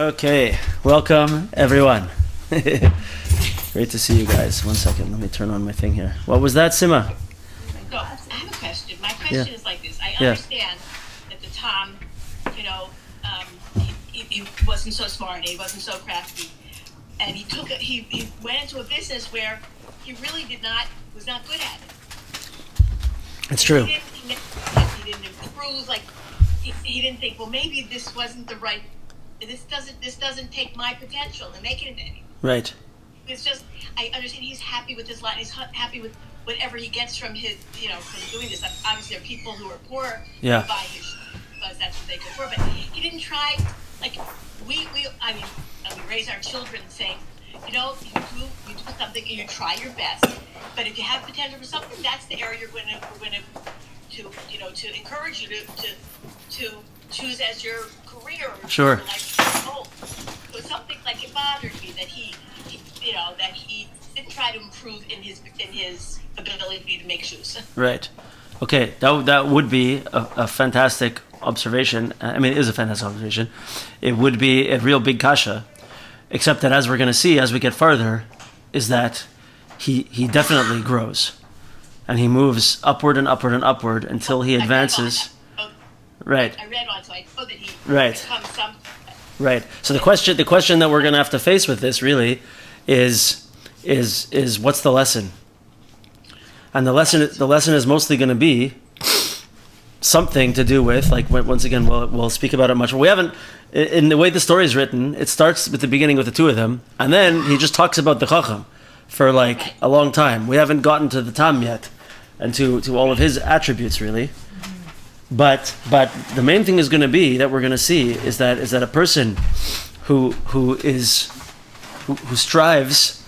Okay, welcome everyone. Great to see you guys. One second, let me turn on my thing here. What was that, Sima? No, I have a question. My question is like this. I understand that the Tom, he wasn't so smart, he wasn't so crafty, and he went into a business where he really was not good at it. It's true. He didn't improve. Like he didn't think, well, maybe this wasn't the right. This doesn't take my potential and make it into anything. Right. It's just, I understand he's happy with his life. He's happy with whatever he gets from his, from doing this. Obviously, there are people who are poor who buy his shoes because that's what they can afford. But he didn't try, like, we raise our children saying, you do something and you try your best. But if you have potential for something, that's the area we're going to encourage you to choose as your career. Sure. So something like it bothered me that he didn't try to improve in his ability to make shoes. Right. Okay, that would be a fantastic observation. I mean, it is a fantastic observation. It would be a real big kasha, except that as we're going to see as we get farther, is that he definitely grows, and he moves upward and upward and upward until he advances. Right. I read on, so I know that he becomes something. Right. So the question that we're going to have to face with this really is what's the lesson? And the lesson is mostly going to be something to do with, like, once again we'll speak about it much. We haven't, in the way the story is written, it starts with the beginning with the two of them, and then he just talks about the Chochom for like a long time. We haven't gotten to the Tam yet, and to all of his attributes really. But the main thing is going to be that we're going to see is that a person who strives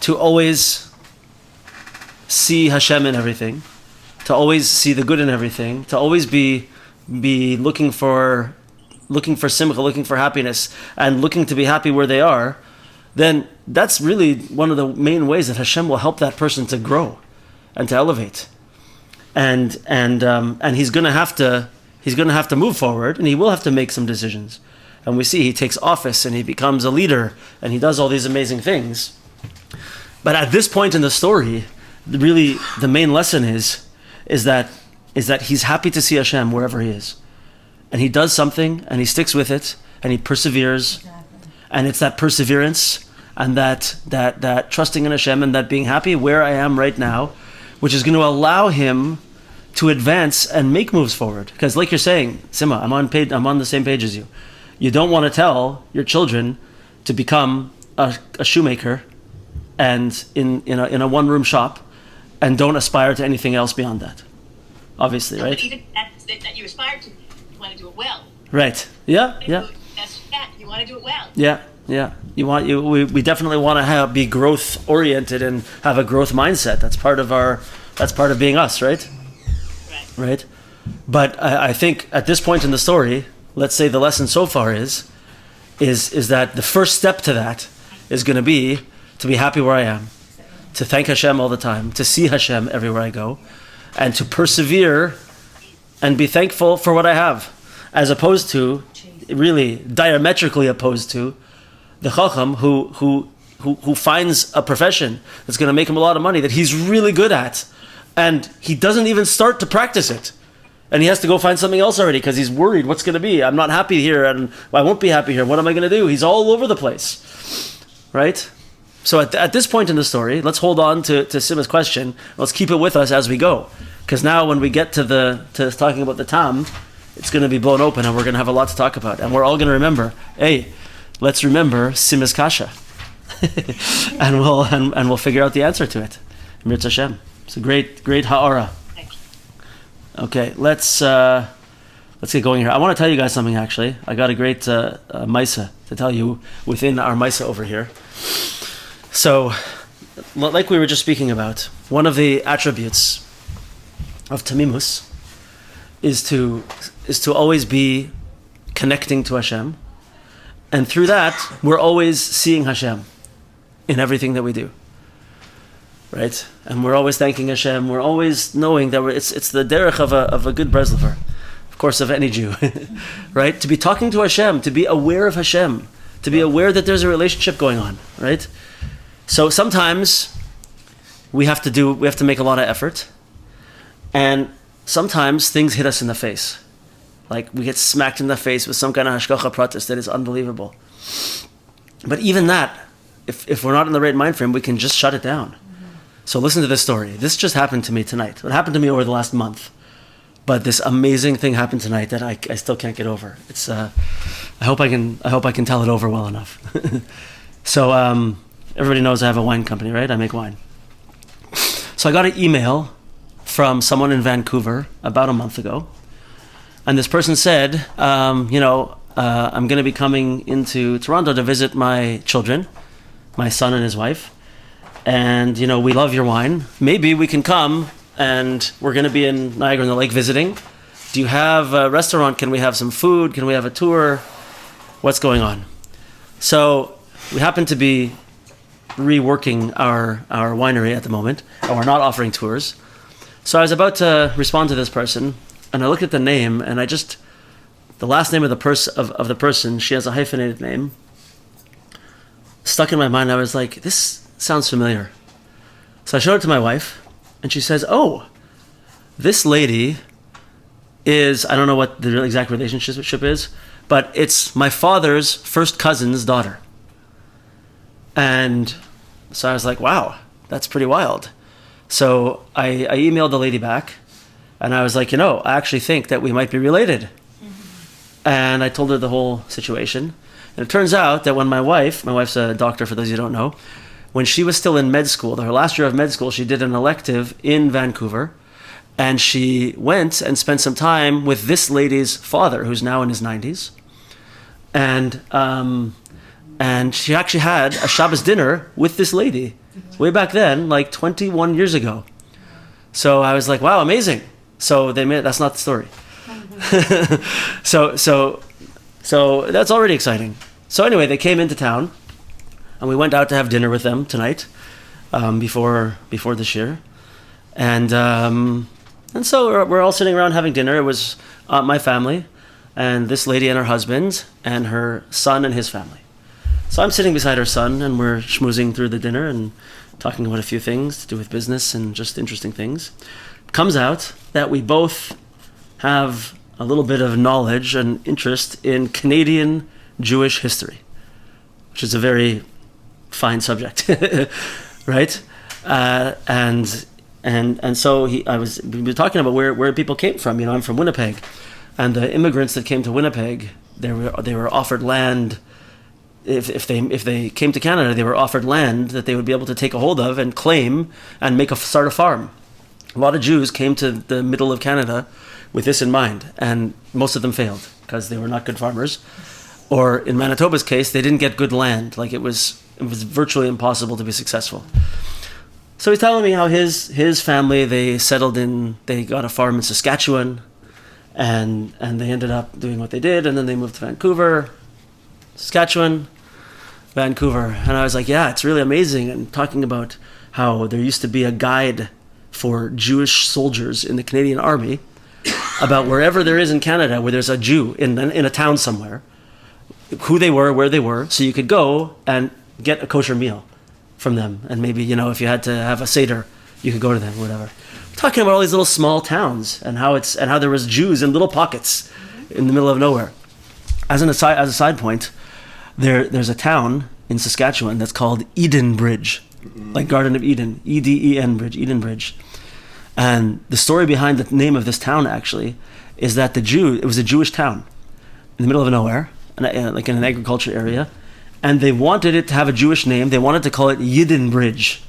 to always see Hashem in everything, to always see the good in everything, to always be looking for simcha, looking for happiness, and looking to be happy where they are, then that's really one of the main ways that Hashem will help that person to grow and to elevate. And he's going to have to move forward, and he will have to make some decisions. And we see he takes office and he becomes a leader and he does all these amazing things. But at this point in the story, really the main lesson is that he's happy to see Hashem wherever he is, and he does something and he sticks with it and he perseveres. And it's that perseverance and that trusting in Hashem and that being happy where I am right now, which is going to allow him to advance and make moves forward. Because like you're saying, Sima, I'm on the same page as you. You don't want to tell your children to become a shoemaker and in a one-room shop, and don't aspire to anything else beyond that. Obviously, right? But even that you aspire to, you want to do it well. Right. Yeah. You want to do it well. Yeah. We definitely want to be growth oriented and have a growth mindset. That's part of being us, right? Right. But I think at this point in the story, let's say the lesson so far is that the first step to that is going to be happy where I am, to thank Hashem all the time, to see Hashem everywhere I go, and to persevere and be thankful for what I have, as opposed to, really diametrically opposed to, the Chochom who finds a profession that's going to make him a lot of money that he's really good at, and he doesn't even start to practice it. And he has to go find something else already because he's worried, what's going to be? I'm not happy here and I won't be happy here. What am I going to do? He's all over the place. Right? So at this point in the story, let's hold on to Sima's question. Let's keep it with us as we go. Because now when we get to talking about the Tam, it's going to be blown open and we're going to have a lot to talk about. And we're all going to remember, hey, let's remember Sima's kasha. and we'll figure out the answer to it. Mirz Hashem. It's a great ha'ara. Okay, let's get going here. I want to tell you guys something, actually. I got a great Maisa to tell you within our Maisa over here. So, like we were just speaking about, one of the attributes of Tamimus is to always be connecting to Hashem. And through that, we're always seeing Hashem in everything that we do. Right? And we're always thanking Hashem. We're always knowing that it's the derech of a good breslever. Of of course, of any Jew, right? To be talking to Hashem, to be aware of Hashem, to be aware that there's a relationship going on, right? So sometimes we have to make a lot of effort, and sometimes things hit us in the face. Like we get smacked in the face with some kind of hashgacha pratis that is unbelievable. But even that, if we're not in the right mind frame, we can just shut it down. So listen to this story. This just happened to me tonight. It happened to me over the last month. But this amazing thing happened tonight that I still can't get over. It's I hope I can tell it over well enough. So everybody knows I have a wine company, right? I make wine. So I got an email from someone in Vancouver about a month ago. And this person said, I'm going to be coming into Toronto to visit my children, my son and his wife. And, we love your wine. Maybe we can come, and we're going to be in Niagara-on-the-Lake visiting. Do you have a restaurant? Can we have some food? Can we have a tour? What's going on? So we happen to be reworking our winery at the moment, and we're not offering tours. So I was about to respond to this person, and I looked at the name, and the last name of the person, she has a hyphenated name, stuck in my mind. I was like, this sounds familiar. So I showed it to my wife, and she says, oh, this lady is, I don't know what the exact relationship is, but it's my father's first cousin's daughter. And so I was like, wow, that's pretty wild. So I emailed the lady back, and I was like, I actually think that we might be related. Mm-hmm. And I told her the whole situation. And it turns out that when my wife's a doctor for those you don't know, when she was still in med school, her last year of med school, she did an elective in Vancouver, and she went and spent some time with this lady's father, who's now in his 90s. And she actually had a Shabbos dinner with this lady way back then, like 21 years ago. So I was like, wow, amazing. So that's not the story. So that's already exciting. So anyway, they came into town, and we went out to have dinner with them tonight, before the shiur, and so we're all sitting around having dinner. It was my family, and this lady and her husband, and her son and his family. So I'm sitting beside her son, and we're schmoozing through the dinner and talking about a few things to do with business and just interesting things. Comes out that we both have a little bit of knowledge and interest in Canadian Jewish history, which is a very fine subject, right? And so we were talking about where people came from. I'm from Winnipeg, and the immigrants that came to Winnipeg, they were offered land. If they came to Canada, they were offered land that they would be able to take a hold of and claim and start a farm. A lot of Jews came to the middle of Canada with this in mind, and most of them failed because they were not good farmers. Or in Manitoba's case, they didn't get good land. Like it was virtually impossible to be successful. So he's telling me how his family, they got a farm in Saskatchewan, and they ended up doing what they did, and then they moved to Vancouver, Saskatchewan, Vancouver. And I was like, yeah, it's really amazing. And talking about how there used to be a guide for Jewish soldiers in the Canadian Army about wherever there is in Canada where there's a Jew in a town somewhere, who they were, where they were, so you could go and get a kosher meal from them. And maybe, if you had to have a Seder, you could go to them, whatever. Talking about all these little small towns and how there was Jews in little pockets in the middle of nowhere. As a side point, there's a town in Saskatchewan that's called Edenbridge, like Garden of Eden, Eden Bridge, Edenbridge. And the story behind the name of this town actually is that it was a Jewish town in the middle of nowhere, like in an agriculture area, and they wanted it to have a Jewish name. They wanted to call it Edenbridge.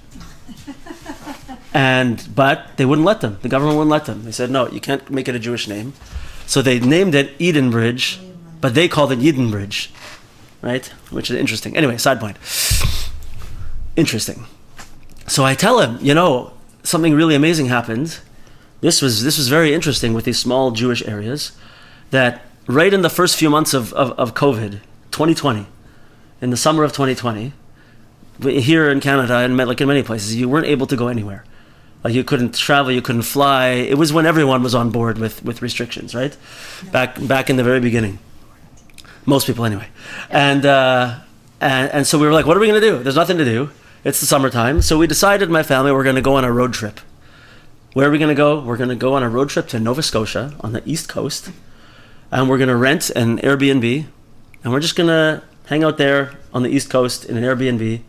But they wouldn't let them. The government wouldn't let them. They said, no, you can't make it a Jewish name. So they named it Edenbridge, but they called it Edenbridge, right? Which is interesting. Anyway, side point. Interesting. So I tell him, something really amazing happened. This was very interesting with these small Jewish areas, that right in the first few months of COVID, 2020, in the summer of 2020, here in Canada and like in many places, you weren't able to go anywhere. Like you couldn't travel, you couldn't fly. It was when everyone was on board with restrictions, right? Back in the very beginning. Most people anyway. And so we were like, what are we going to do? There's nothing to do. It's the summertime. So we decided, my family, we're going to go on a road trip. Where are we going to go? We're going to go on a road trip to Nova Scotia on the East Coast. And we're going to rent an Airbnb. And we're just going to hang out there on the East Coast in an Airbnb.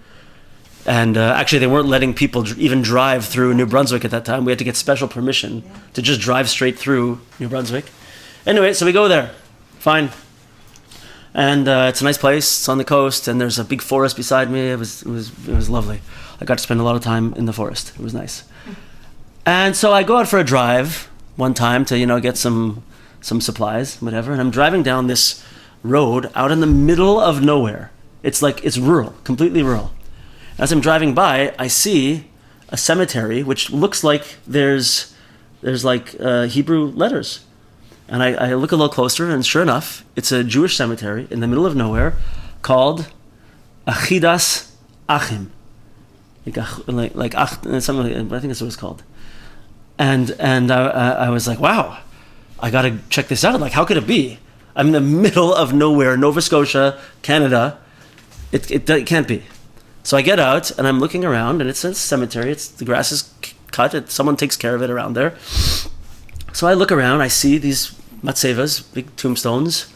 And actually, they weren't letting people even drive through New Brunswick at that time. We had to get special permission to just drive straight through New Brunswick. Anyway, so we go there. Fine. And it's a nice place. It's on the coast, and there's a big forest beside me. It was lovely. I got to spend a lot of time in the forest. It was nice. And so I go out for a drive one time to get some supplies, whatever. And I'm driving down this road out in the middle of nowhere. It's rural, completely rural. As I'm driving by, I see a cemetery which looks like there's Hebrew letters. And I look a little closer, and sure enough, it's a Jewish cemetery in the middle of nowhere called Achidas Achim. Like something, I think that's what it's called. And I was like, wow, I got to check this out. Like, how could it be? I'm in the middle of nowhere, Nova Scotia, Canada. It can't be. So I get out, and I'm looking around, and it's a cemetery. The grass is cut. Someone takes care of it around there. So I look around, I see these matzevas, big tombstones,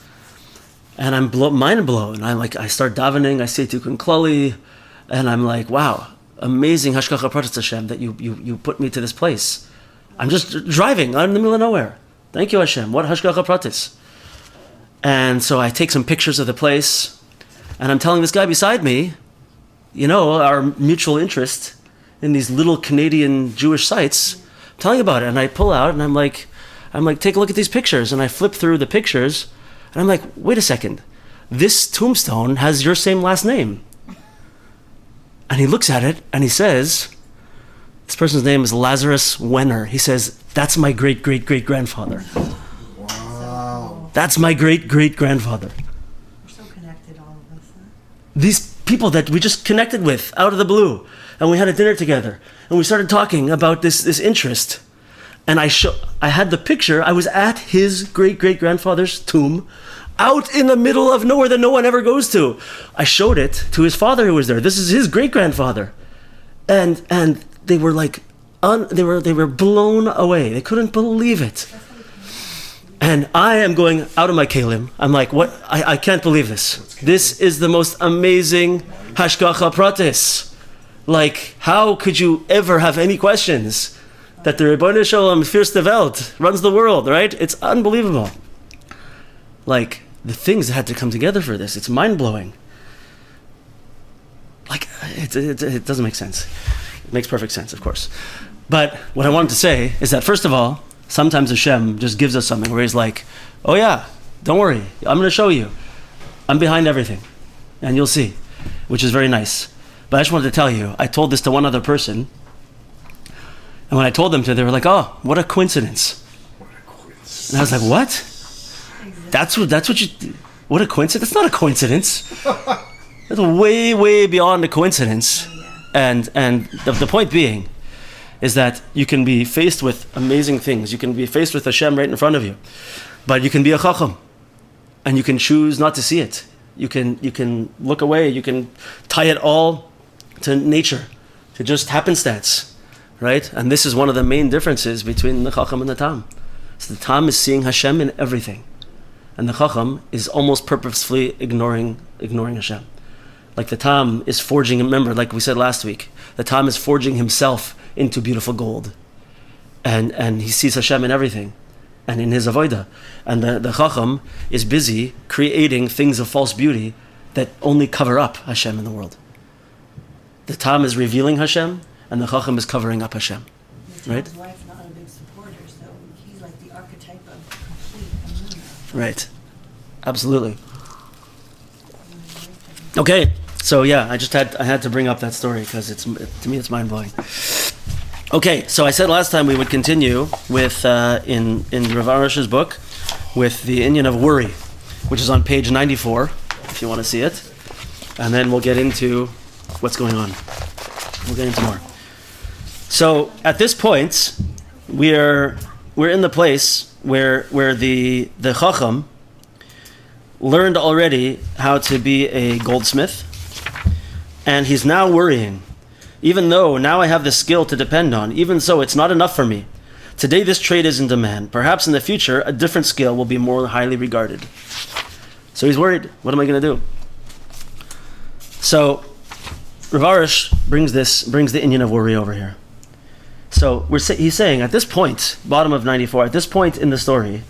and I'm mind blown. I start davening, I say Tikkun Klali, and I'm like, wow, amazing Hashgacha Pratis Hashem that you put me to this place. I'm just driving out in the middle of nowhere. Thank you, Hashem. What Hashgacha Pratis? And so I take some pictures of the place, and I'm telling this guy beside me, our mutual interest in these little Canadian Jewish sites. I'm telling about it, and I pull out, and I'm like, take a look at these pictures, and I flip through the pictures, and I'm like, wait a second, this tombstone has your same last name. And he looks at it, and he says, this person's name is Lazarus Wenner. He says, that's my great-great-great-grandfather. Wow. That's my great-great-grandfather. We're so connected, all of us. Huh? These people that we just connected with out of the blue, and we had a dinner together, and we started talking about this interest. And I had the picture. I was at his great-great-grandfather's tomb, out in the middle of nowhere that no one ever goes to. I showed it to his father who was there. This is his great-grandfather. And they were like, they were blown away. They couldn't believe it. And I am going out of my kalim. I'm like, what? I can't believe this. This is the most amazing Hashgacha Pratis. Like, how could you ever have any questions that the Rebbeinu Shalom Fürst der Welt runs the world, right? It's unbelievable. Like, the things that had to come together for this, it's mind-blowing. Like, it doesn't make sense. It makes perfect sense, of course. But what I wanted to say is that, first of all, sometimes Hashem just gives us something where he's like, oh yeah, don't worry, I'm going to show you. I'm behind everything. And you'll see, which is very nice. But I just wanted to tell you, I told this to one other person, and when I told them to, they were like, oh, what a coincidence. And I was like, what? That's what you, what a coincidence? That's not a coincidence. That's way, way beyond a coincidence. And the point being is that you can be faced with amazing things. You can be faced with Hashem right in front of you. But you can be a Chochom, and you can choose not to see it. You can look away. You can tie it all to nature, to just happenstance, right? And this is one of the main differences between the Chochom and the Tam. So the Tam is seeing Hashem in everything, and the Chochom is almost purposefully ignoring Hashem. Like the Tam is forging, remember, like we said last week, the Tam is forging himself into beautiful gold, and he sees Hashem in everything, and in his avodah. And the Chochom is busy creating things of false beauty that only cover up Hashem in the world. The Tam is revealing Hashem, and the Chochom is covering up Hashem. Right? His wife's not a big supporter, so he's like the archetype of complete amunah. Right. Absolutely. Okay. So yeah, I had to bring up that story because to me it's mind blowing. Okay, so I said last time we would continue with in Rav Arush's book with the inyan of worry, which is on page 94, if you want to see it, and then we'll get into what's going on. We'll get into more. So at this point, we're in the place where the Chochom learned already how to be a goldsmith, and he's now worrying. Even though now I have the skill to depend on, even so, it's not enough for me. Today, this trade is in demand. Perhaps in the future, a different skill will be more highly regarded. So he's worried. What am I going to do? So Rav Arush brings the Indian of worry over here. So he's saying at this point, bottom of 94, at this point in the story,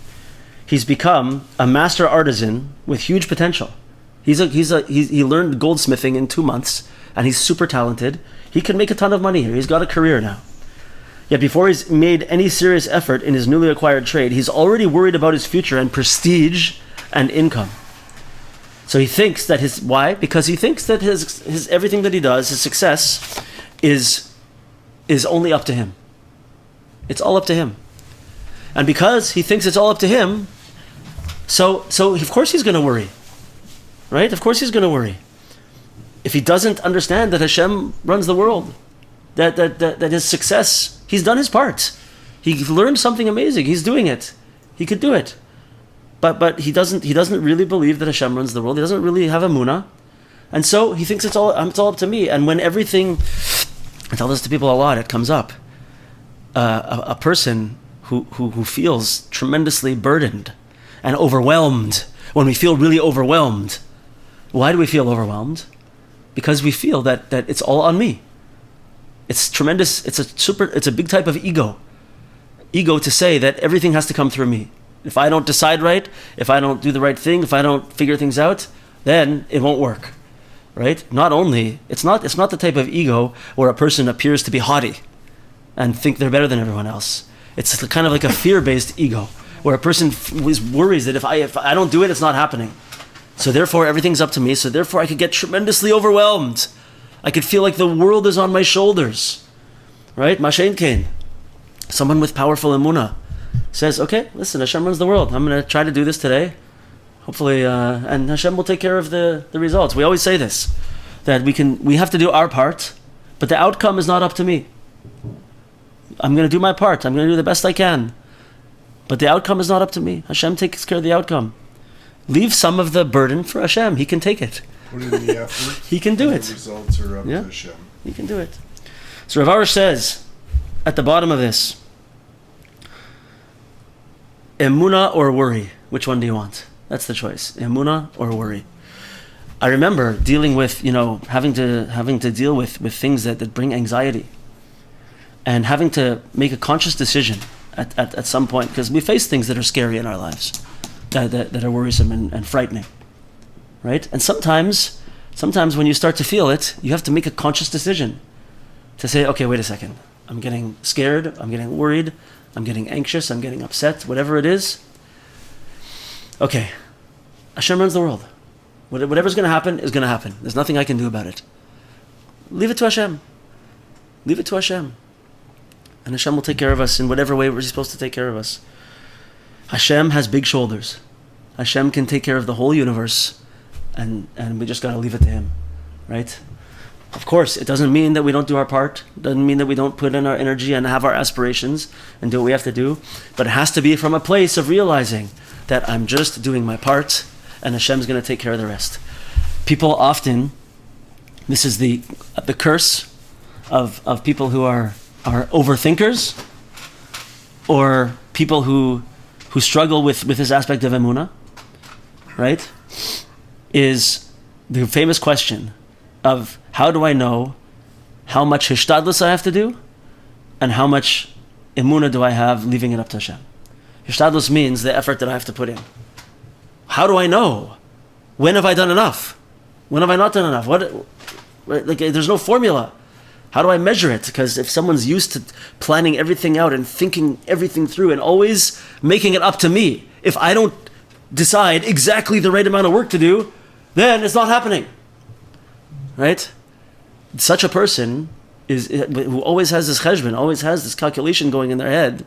he's become a master artisan with huge potential. He learned goldsmithing in 2 months, and he's super talented. He can make a ton of money here. He's got a career now. Yet before he's made any serious effort in his newly acquired trade, he's already worried about his future and prestige and income. So he thinks that why? Because he thinks that his everything that he does, his success, is only up to him. It's all up to him. And because he thinks it's all up to him, so of course he's going to worry. Right? Of course he's going to worry. If he doesn't understand that Hashem runs the world, that his success, he's done his part. He learned something amazing. He's doing it. He could do it. But he doesn't really believe that Hashem runs the world. He doesn't really have emunah. And so he thinks it's all up to me. And when everything, I tell this to people a lot, it comes up. A person who feels tremendously burdened and overwhelmed, when we feel really overwhelmed, why do we feel overwhelmed? Because we feel that it's all on me. It's tremendous. It's a big type of ego to say that everything has to come through me. If I don't decide right, if I don't do the right thing, if I don't figure things out, then it won't work, right? Not only, it's not the type of ego where a person appears to be haughty and think they're better than everyone else. It's kind of like a fear-based ego where a person worries that if I don't do it, it's not happening. So therefore, everything's up to me. So therefore, I could get tremendously overwhelmed. I could feel like the world is on my shoulders, right? Mashen Kain, someone with powerful emunah, says, okay, listen, Hashem runs the world. I'm going to try to do this today. Hopefully, and Hashem will take care of the results. We always say this, that we have to do our part, but the outcome is not up to me. I'm going to do my part. I'm going to do the best I can. But the outcome is not up to me. Hashem takes care of the outcome. Leave some of the burden for Hashem. He can take it. Put in the effort. He can do it. The results are up to Hashem. He can do it. So Rav Arush says, at the bottom of this, emunah or worry? Which one do you want? That's the choice. Emunah or worry? I remember dealing with, having to deal with things that bring anxiety, and having to make a conscious decision at some point, because we face things that are scary in our lives, that are worrisome and frightening, right? And sometimes when you start to feel it, you have to make a conscious decision to say, okay, wait a second. I'm getting scared. I'm getting worried. I'm getting anxious. I'm getting upset. Whatever it is. Okay, Hashem runs the world. Whatever's going to happen is going to happen. There's nothing I can do about it. Leave it to Hashem. Leave it to Hashem. And Hashem will take care of us in whatever way we're supposed to take care of us. Hashem has big shoulders. Hashem can take care of the whole universe, and we just got to leave it to Him, right? Of course, it doesn't mean that we don't do our part. It doesn't mean that we don't put in our energy and have our aspirations and do what we have to do. But it has to be from a place of realizing that I'm just doing my part, and Hashem's going to take care of the rest. People often, this is the curse of people who are overthinkers, or people who struggle with this aspect of emunah, right? Is the famous question of, how do I know how much hishtadlus I have to do and how much emunah do I have leaving it up to Hashem? Hishtadlus means the effort that I have to put in. How do I know? When have I done enough? When have I not done enough? There's no formula. How do I measure it? Because if someone's used to planning everything out and thinking everything through and always making it up to me, if I don't decide exactly the right amount of work to do, then it's not happening. Right? Such a person who always has this cheshbon, always has this calculation going in their head.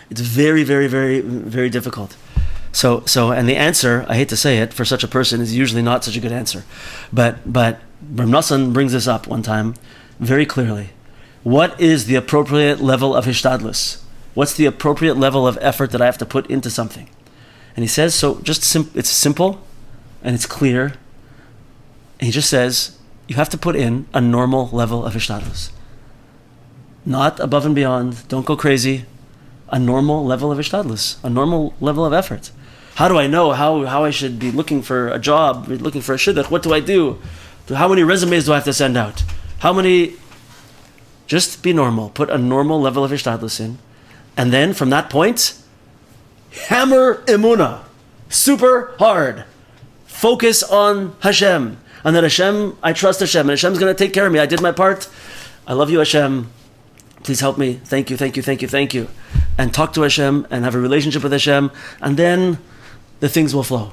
It's very, very, very, very difficult. So, and the answer, I hate to say it, for such a person is usually not such a good answer. But Rav Nosson brings this up one time very clearly, What is the appropriate level of hishtadlus? What's the appropriate level of effort that I have to put into something? And he says, so it's simple and it's clear. And he just says, you have to put in a normal level of hishtadlus. Not above and beyond. Don't go crazy. A normal level of hishtadlus. A normal level of effort. How do I know how I should be looking for a job, looking for a shidduch? What do I do? How many resumes do I have to send out? Just be normal. Put a normal level of hishtadlus in. And then from that point, hammer emunah. Super hard. Focus on Hashem. And that Hashem, I trust Hashem. And Hashem's going to take care of me. I did my part. I love you, Hashem. Please help me. Thank you, thank you, thank you, thank you. And talk to Hashem and have a relationship with Hashem. And then the things will flow.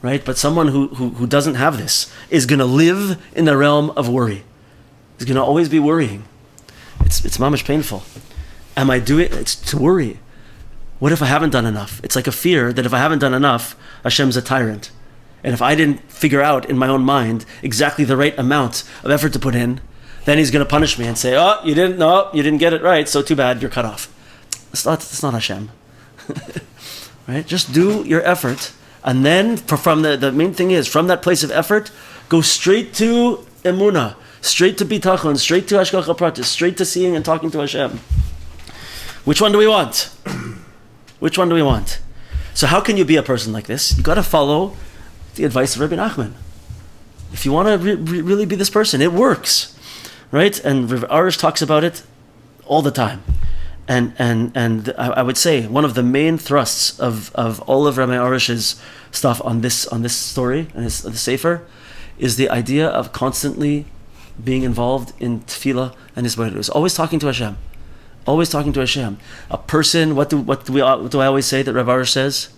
Right? But someone who doesn't have this is going to live in the realm of worry. He's going to always be worrying. It's mamish painful. Am I doing it? It's to worry. What if I haven't done enough? It's like a fear that if I haven't done enough, Hashem's a tyrant. And if I didn't figure out in my own mind exactly the right amount of effort to put in, then he's going to punish me and say, oh, you didn't get it right, so too bad, you're cut off. It's not Hashem. Right? Just do your effort. And then from the main thing is, from that place of effort, go straight to emunah, straight to bitachon, straight to hashgacha pratis, straight to seeing and talking to Hashem. Which one do we want? Which one do we want? So how can you be a person like this? You got to follow the advice of Rabbi Nachman. If you want to really be this person, it works, right? And Rav Arish talks about it all the time. And I would say one of the main thrusts of all of Rabbi Arish's stuff on this story and the Sefer is the idea of constantly being involved in tefillah and hisbodedus, always talking to Hashem, always talking to Hashem. A person, what do I always say that Rabbi Arish says?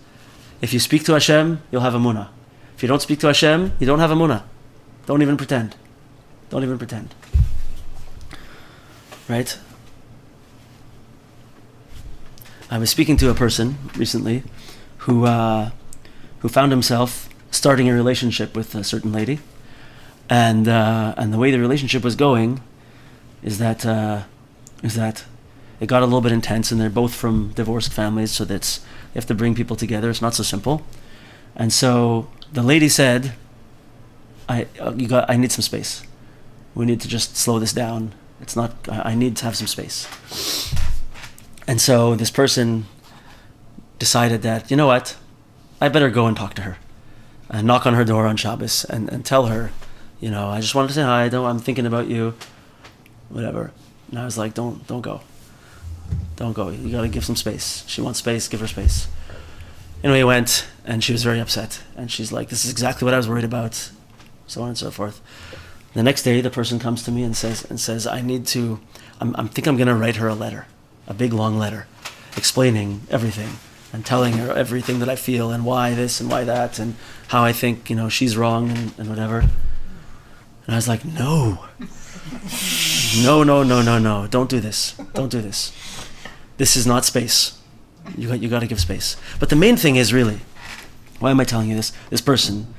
If you speak to Hashem, you'll have emunah. If you don't speak to Hashem, you don't have emunah. Don't even pretend. Don't even pretend. Right? I was speaking to a person recently who found himself starting a relationship with a certain lady, and the way the relationship was going is that it got a little bit intense, and they're both from divorced families, so they have to bring people together. It's not so simple, and so the lady said, "I need some space. We need to just slow this down. I need to have some space." And so this person decided that, you know what, I better go and talk to her and knock on her door on Shabbos and tell her, I just wanted to say hi, I'm thinking about you, whatever. And I was like, don't go. Don't go. You got to give some space. She wants space, give her space. Anyway, he went, and she was very upset. And she's like, this is exactly what I was worried about, so on and so forth. The next day, the person comes to me and says, I think I'm going to write her a letter. A big long letter explaining everything and telling her everything that I feel and why this and why that and how I think she's wrong and whatever. And I was like, no, don't do this. This is not space. You got to give space. But the main thing is really, why am I telling you this? This person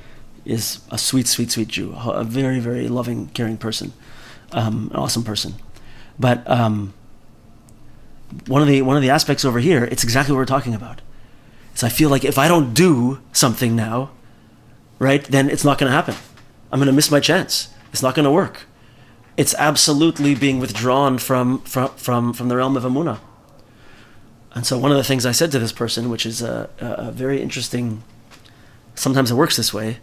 is a sweet Jew, a very, very loving, caring person, an awesome person. But one of the aspects over here, it's exactly what we're talking about. So I feel like if I don't do something now, right, then it's not going to happen. I'm going to miss my chance. It's not going to work. It's absolutely being withdrawn from the realm of emunah. And so one of the things I said to this person, which is a very interesting, sometimes it works this way,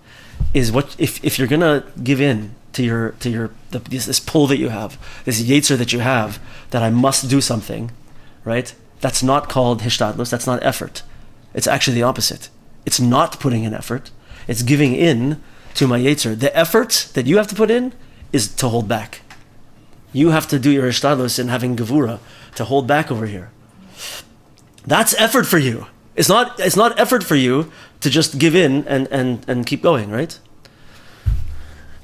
is what if you're going to give in to this pull that you have, this yetzer that you have, that I must do something, right? That's not called hishtadlus. That's not effort. It's actually the opposite. It's not putting in effort. It's giving in to my yetzer. The effort that you have to put in is to hold back. You have to do your hishtadlus in having gevura to hold back over here. That's effort for you. It's not effort for you to just give in and keep going, right?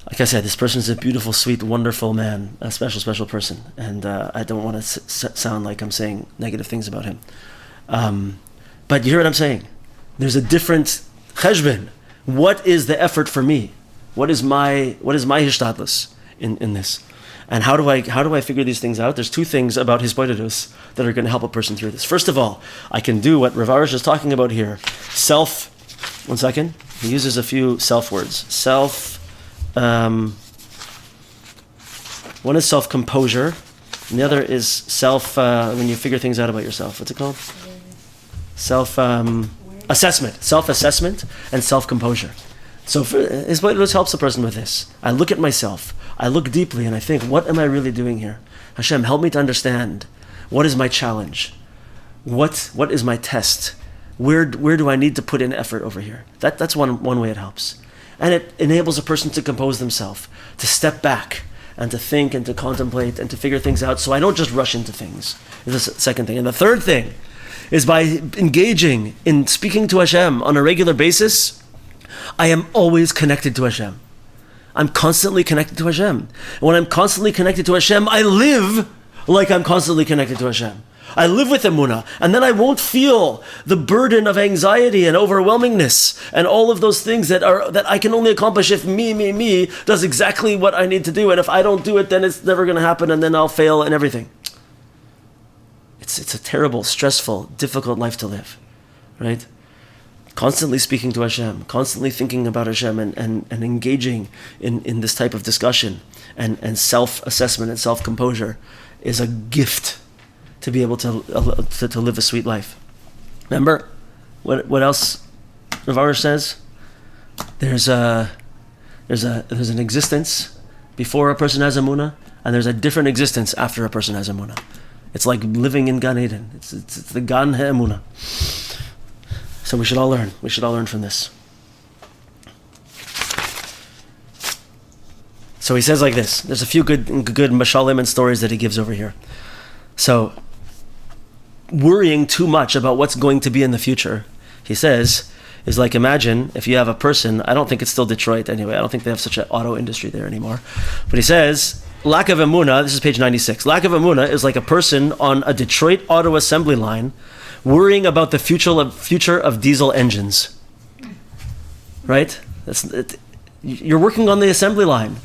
Like I said, this person is a beautiful, sweet, wonderful man, a special person, and I don't want to sound like I'm saying negative things about him. But you hear what I'm saying? There's a different cheshbon. What is the effort for me? What is my hishtadlus in this? And how do I figure these things out? There's two things about hisbodedus that are going to help a person through this. First of all, I can do what Rav Arush is talking about here. One second. He uses a few self words. One is self-composure, and the other is when you figure things out about yourself. What's it called? Assessment. Self-assessment and self-composure. So hisbodedus helps a person with this. I look at myself. I look deeply and I think, what am I really doing here? Hashem, help me to understand. What is my challenge? What is my test? Where do I need to put in effort over here? That's one way it helps. And it enables a person to compose themselves, to step back and to think and to contemplate and to figure things out, so I don't just rush into things. Is the second thing. And the third thing is by engaging in speaking to Hashem on a regular basis, I am always connected to Hashem. I'm constantly connected to Hashem. And when I'm constantly connected to Hashem, I live like I'm constantly connected to Hashem. I live with emunah, and then I won't feel the burden of anxiety and overwhelmingness and all of those things that I can only accomplish if me does exactly what I need to do, and if I don't do it, then it's never going to happen, and then I'll fail and everything. It's a terrible, stressful, difficult life to live, right? Constantly speaking to Hashem, constantly thinking about Hashem and engaging in this type of discussion and self-assessment and self-composure is a gift to be able to live a sweet life. Remember what else Rav Arush says? There's an existence before a person has emunah, and there's a different existence after a person has emunah. It's like living in Gan Eden. It's the Gan HaEmunah. So we should all learn. We should all learn from this. So he says like this. There's a few good mashalim and stories that he gives over here. So, worrying too much about what's going to be in the future, he says, is like, imagine if you have a person, I don't think it's still Detroit anyway, I don't think they have such an auto industry there anymore, but he says, lack of emunah, this is page 96, lack of emunah is like a person on a Detroit auto assembly line worrying about the future of diesel engines. Right? You're working on the assembly line.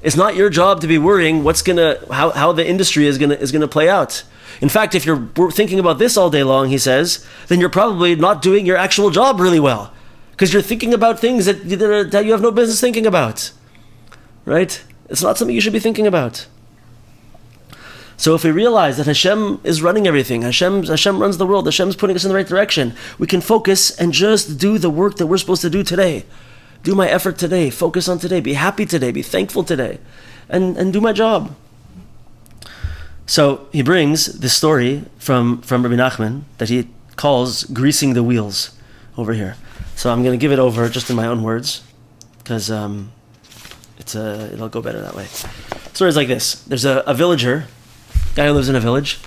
It's not your job to be worrying how the industry is gonna play out. In fact, if you're thinking about this all day long, he says, then you're probably not doing your actual job really well, because you're thinking about things that you have no business thinking about. Right? It's not something you should be thinking about. So if we realize that Hashem is running everything, Hashem runs the world, Hashem's putting us in the right direction, we can focus and just do the work that we're supposed to do today. Do my effort today, focus on today, be happy today, be thankful today, and do my job. So he brings this story from Rabbi Nachman that he calls greasing the wheels over here. So I'm going to give it over just in my own words, because it'll go better that way. Stories like this. There's a villager, guy who lives in a village,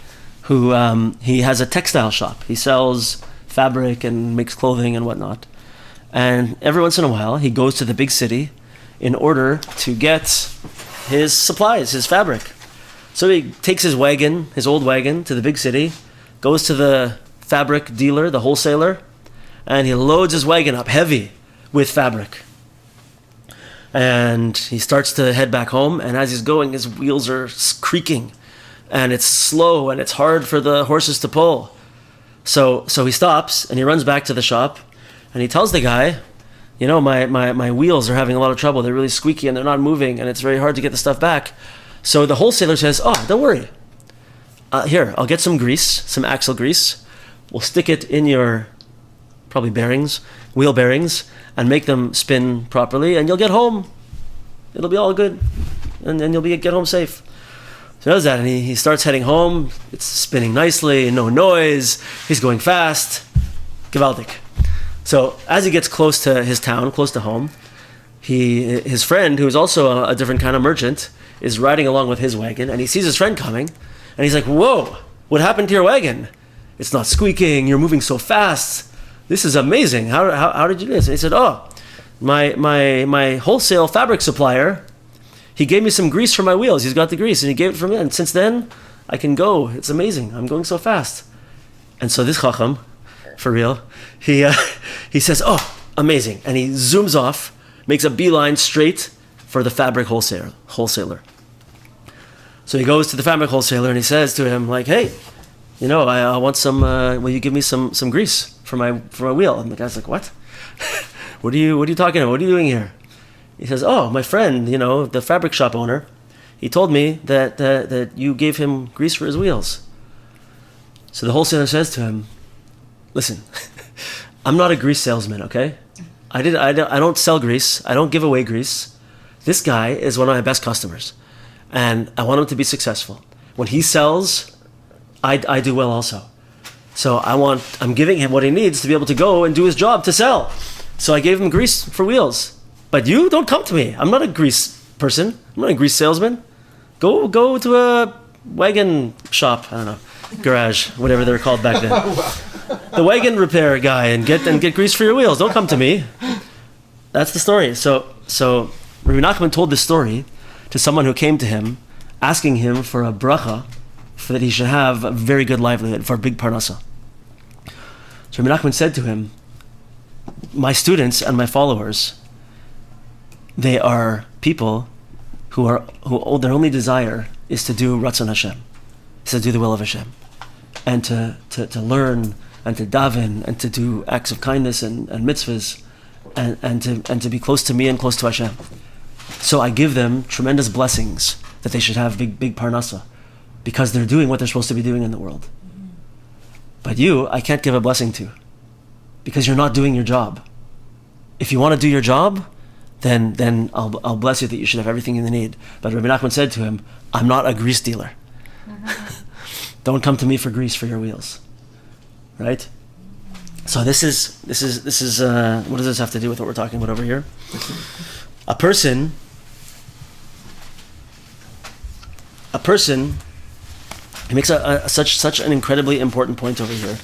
who he has a textile shop. He sells fabric and makes clothing and whatnot. And every once in a while, he goes to the big city in order to get his supplies, his fabric. So he takes his old wagon, to the big city, goes to the fabric dealer, the wholesaler, and he loads his wagon up heavy with fabric. And he starts to head back home, and as he's going, his wheels are creaking, and it's slow, and it's hard for the horses to pull. So he stops, and he runs back to the shop, and he tells the guy, my wheels are having a lot of trouble. They're really squeaky, and they're not moving, and it's very hard to get the stuff back. So the wholesaler says, don't worry. Here, I'll get some grease, some axle grease. We'll stick it in your, probably wheel bearings, and make them spin properly, and you'll get home. It'll be all good, and then you'll get home safe. So he does that, and he starts heading home. It's spinning nicely, no noise. He's going fast. Gewaldig. So as he gets close to his town, close to home, his friend, who is also a different kind of merchant, is riding along with his wagon, and he sees his friend coming, and he's like, "Whoa, what happened to your wagon? It's not squeaking. You're moving so fast. This is amazing. How did you do this?" And he said, my wholesale fabric supplier, he gave me some grease for my wheels. He's got the grease, and he gave it from me. And since then, I can go. It's amazing. I'm going so fast. And so this Chochom, for real, he says, amazing. And he zooms off, makes a beeline straight for the fabric wholesaler. So he goes to the fabric wholesaler and he says to him, like, hey, I want some, will you give me some grease for my wheel? And the guy's like, what? What are you talking about? What are you doing here? He says, oh, my friend, the fabric shop owner, he told me that you gave him grease for his wheels. So the wholesaler says to him, listen, I'm not a grease salesman, okay? I don't sell grease. I don't give away grease. This guy is one of my best customers, and I want him to be successful. When he sells, I do well also. So I'm giving him what he needs to be able to go and do his job to sell. So I gave him grease for wheels. But you don't come to me. I'm not a grease person. I'm not a grease salesman. Go to a wagon shop. I don't know, garage, whatever they were called back then. The wagon repair guy and get grease for your wheels. Don't come to me. That's the story. So Rabbi Nachman told this story to someone who came to him, asking him for a bracha, for that he should have a very good livelihood, for a big parnasa. So Rabbi Nachman said to him, my students and my followers, they are people who their only desire is to do Ratzon Hashem, is to do the will of Hashem, and to learn and to daven and to do acts of kindness and mitzvahs, and to be close to me and close to Hashem. So I give them tremendous blessings that they should have big parnasa, because they're doing what they're supposed to be doing in the world. But you, I can't give a blessing to, because you're not doing your job. If you want to do your job, then I'll bless you that you should have everything you need. But Rabbi Nachman said to him, I'm not a grease dealer. Don't come to me for grease for your wheels. Right? So this is what does this have to do with what we're talking about over here? A person, he makes such an incredibly important point over here.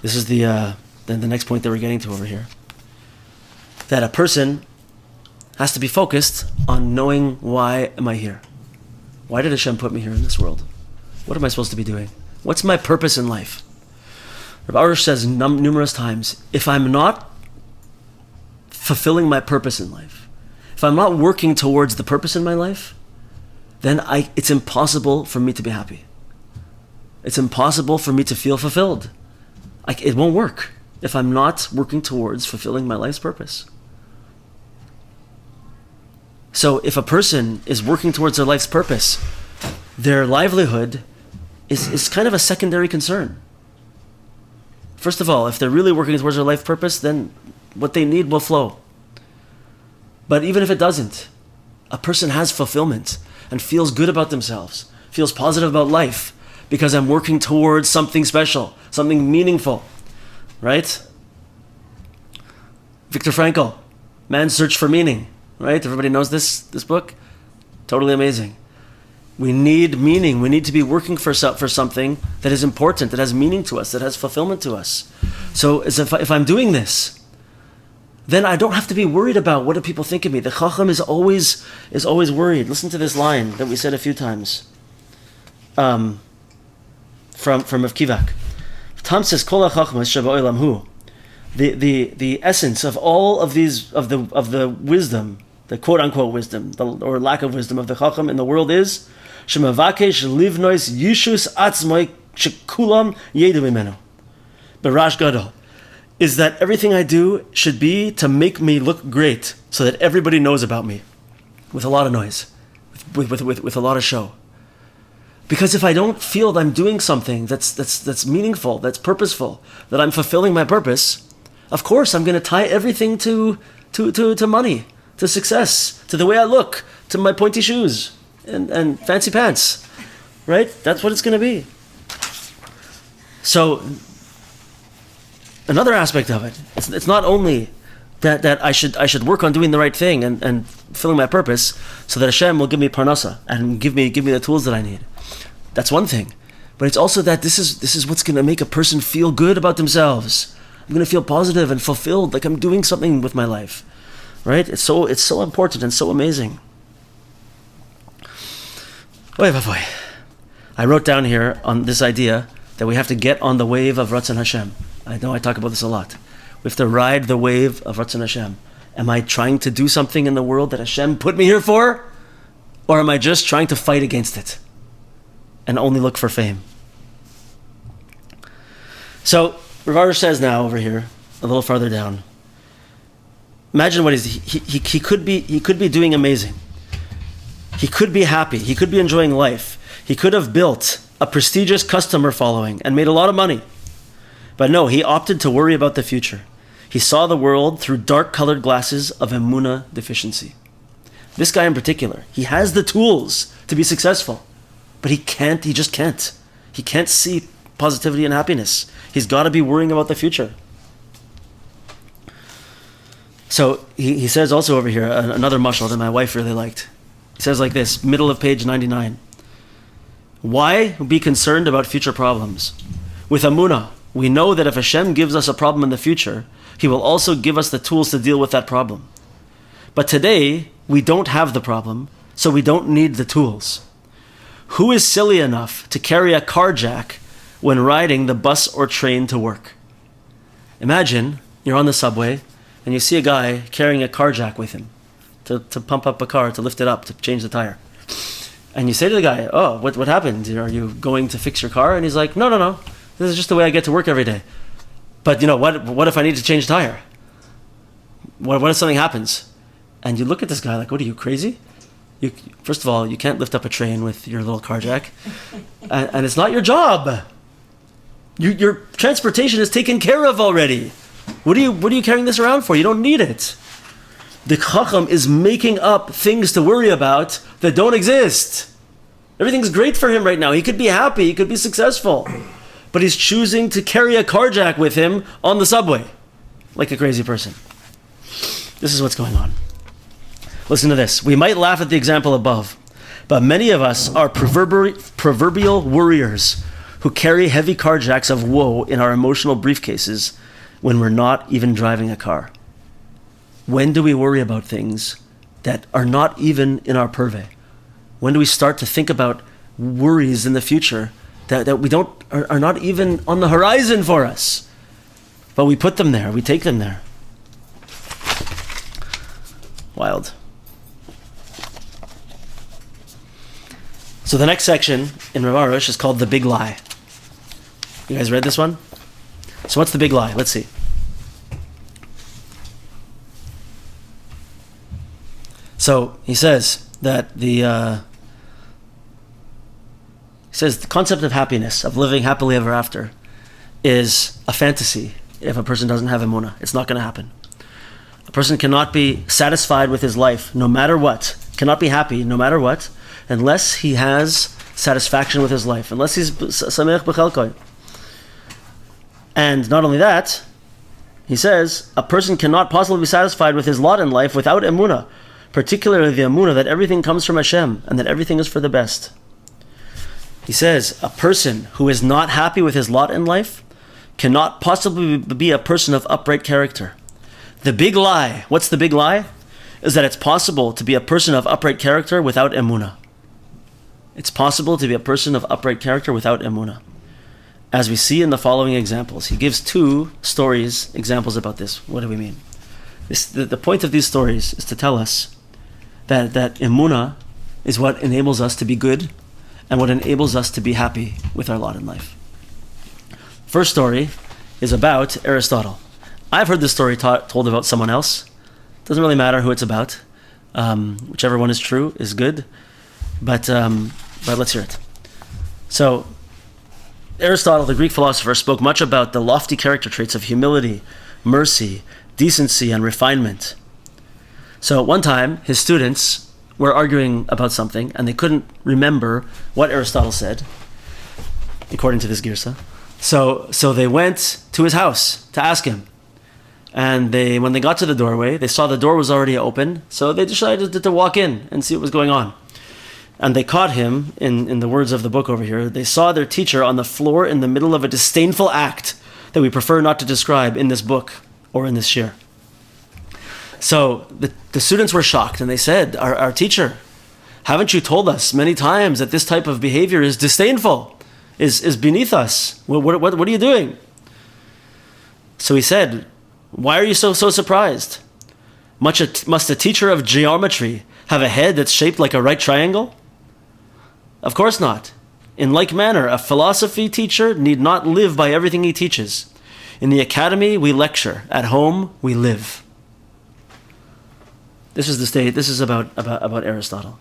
This is the next point that we're getting to over here. That a person has to be focused on knowing, why am I here? Why did Hashem put me here in this world? What am I supposed to be doing? What's my purpose in life? Rabbi Arush says numerous times, if I'm not fulfilling my purpose in life, if I'm not working towards the purpose in my life, then it's impossible for me to be happy. It's impossible for me to feel fulfilled. It won't work if I'm not working towards fulfilling my life's purpose. So if a person is working towards their life's purpose, their livelihood is kind of a secondary concern. First of all, if they're really working towards their life purpose, then what they need will flow. But even if it doesn't, a person has fulfillment and feels good about themselves, feels positive about life, because I'm working towards something special, something meaningful, right? Viktor Frankl, Man's Search for Meaning, right? Everybody knows this book? Totally amazing. We need meaning. We need to be working for something that is important, that has meaning to us, that has fulfillment to us. So if I'm doing this, then I don't have to be worried about what do people think of me. The Chochom is always worried. Listen to this line that we said a few times from Rav Kivak. Tom says, "Kol haChochmas shebaolam hu." The essence of all of these of the wisdom, the quote unquote wisdom, or lack of wisdom of the Chochom in the world is shemavakesh livnois yishus atzmoi shekulam yedu mimenu. Barash gadol is that everything I do should be to make me look great, so that everybody knows about me, with a lot of noise, with a lot of show. Because if I don't feel that I'm doing something that's meaningful, that's purposeful, that I'm fulfilling my purpose, of course I'm going to tie everything to money, to success, to the way I look, to my pointy shoes and fancy pants, right? That's what it's going to be. So another aspect of it, it's not only that I should work on doing the right thing and fulfilling my purpose, so that Hashem will give me parnasa and give me the tools that I need. That's one thing, but it's also that this is what's going to make a person feel good about themselves. I'm going to feel positive and fulfilled, like I'm doing something with my life, right? It's so important and so amazing. I wrote down here on this idea that we have to get on the wave of Ratzon Hashem. I know I talk about this a lot. We have to ride the wave of Ratzon Hashem. Am I trying to do something in the world that Hashem put me here for? Or am I just trying to fight against it? and only look for fame. So Rabbi says now over here, a little farther down, imagine what he could be doing amazing. He could be happy. He could be enjoying life. He could have built a prestigious customer following and made a lot of money. But no, he opted to worry about the future. He saw the world through dark-colored glasses of emunah deficiency. This guy in particular, he has the tools to be successful, but he just can't. He can't see positivity and happiness. He's got to be worrying about the future. So he says also over here, another mashal that my wife really liked. He says like this, middle of page 99. Why be concerned about future problems? With emunah, we know that if Hashem gives us a problem in the future, He will also give us the tools to deal with that problem. But today, we don't have the problem, so we don't need the tools. Who is silly enough to carry a car jack when riding the bus or train to work? Imagine you're on the subway and you see a guy carrying a car jack with him to pump up a car, to lift it up, to change the tire. And you say to the guy, oh, what happened? Are you going to fix your car? And he's like, no. This is just the way I get to work every day. But what if I need to change a tire? What if something happens? And you look at this guy like, what are you, crazy? First of all, you can't lift up a train with your little car jack. And it's not your job. Your transportation is taken care of already. What are you carrying this around for? You don't need it. The Chochom is making up things to worry about that don't exist. Everything's great for him right now. He could be happy. He could be successful. But he's choosing to carry a car jack with him on the subway, like a crazy person. This is what's going on. Listen to this. We might laugh at the example above, but many of us are proverbial worriers who carry heavy car jacks of woe in our emotional briefcases when we're not even driving a car. When do we worry about things that are not even in our purvey? When do we start to think about worries in the future that are not even on the horizon for us? But we put them there, we take them there. Wild. So the next section in Rav Arush is called The Big Lie. You guys read this one? So what's the big lie? Let's see. So he says that the concept of happiness, of living happily ever after, is a fantasy if a person doesn't have emunah. It's not going to happen. A person cannot be satisfied with his life no matter what, cannot be happy no matter what, unless he has satisfaction with his life, unless he's sameach b'chelkoi. And not only that, he says, a person cannot possibly be satisfied with his lot in life without emunah, particularly the emunah that everything comes from Hashem and that everything is for the best. He says, a person who is not happy with his lot in life cannot possibly be a person of upright character. The big lie, what's the big lie? Is that it's possible to be a person of upright character without emunah. It's possible to be a person of upright character without emunah. As we see in the following examples. He gives two stories, examples about this. What do we mean? The point of these stories is to tell us that emunah is what enables us to be good and what enables us to be happy with our lot in life. First story is about Aristotle. I've heard this story told about someone else. Doesn't really matter who it's about. Whichever one is true is good. But let's hear it. So, Aristotle, the Greek philosopher, spoke much about the lofty character traits of humility, mercy, decency, and refinement. So one time, his students were arguing about something, and they couldn't remember what Aristotle said, according to this girsa. So they went to his house to ask him. And when they got to the doorway, they saw the door was already open, so they decided to walk in and see what was going on. And they caught him, in the words of the book over here, they saw their teacher on the floor in the middle of a disdainful act that we prefer not to describe in this book or in this shiur. So the students were shocked, and they said, our teacher, haven't you told us many times that this type of behavior is disdainful, is beneath us? What are you doing? So he said, why are you so surprised? Must a teacher of geometry have a head that's shaped like a right triangle? Of course not. In like manner, a philosophy teacher need not live by everything he teaches. In the academy, we lecture. At home, we live. This is the state. This is about Aristotle.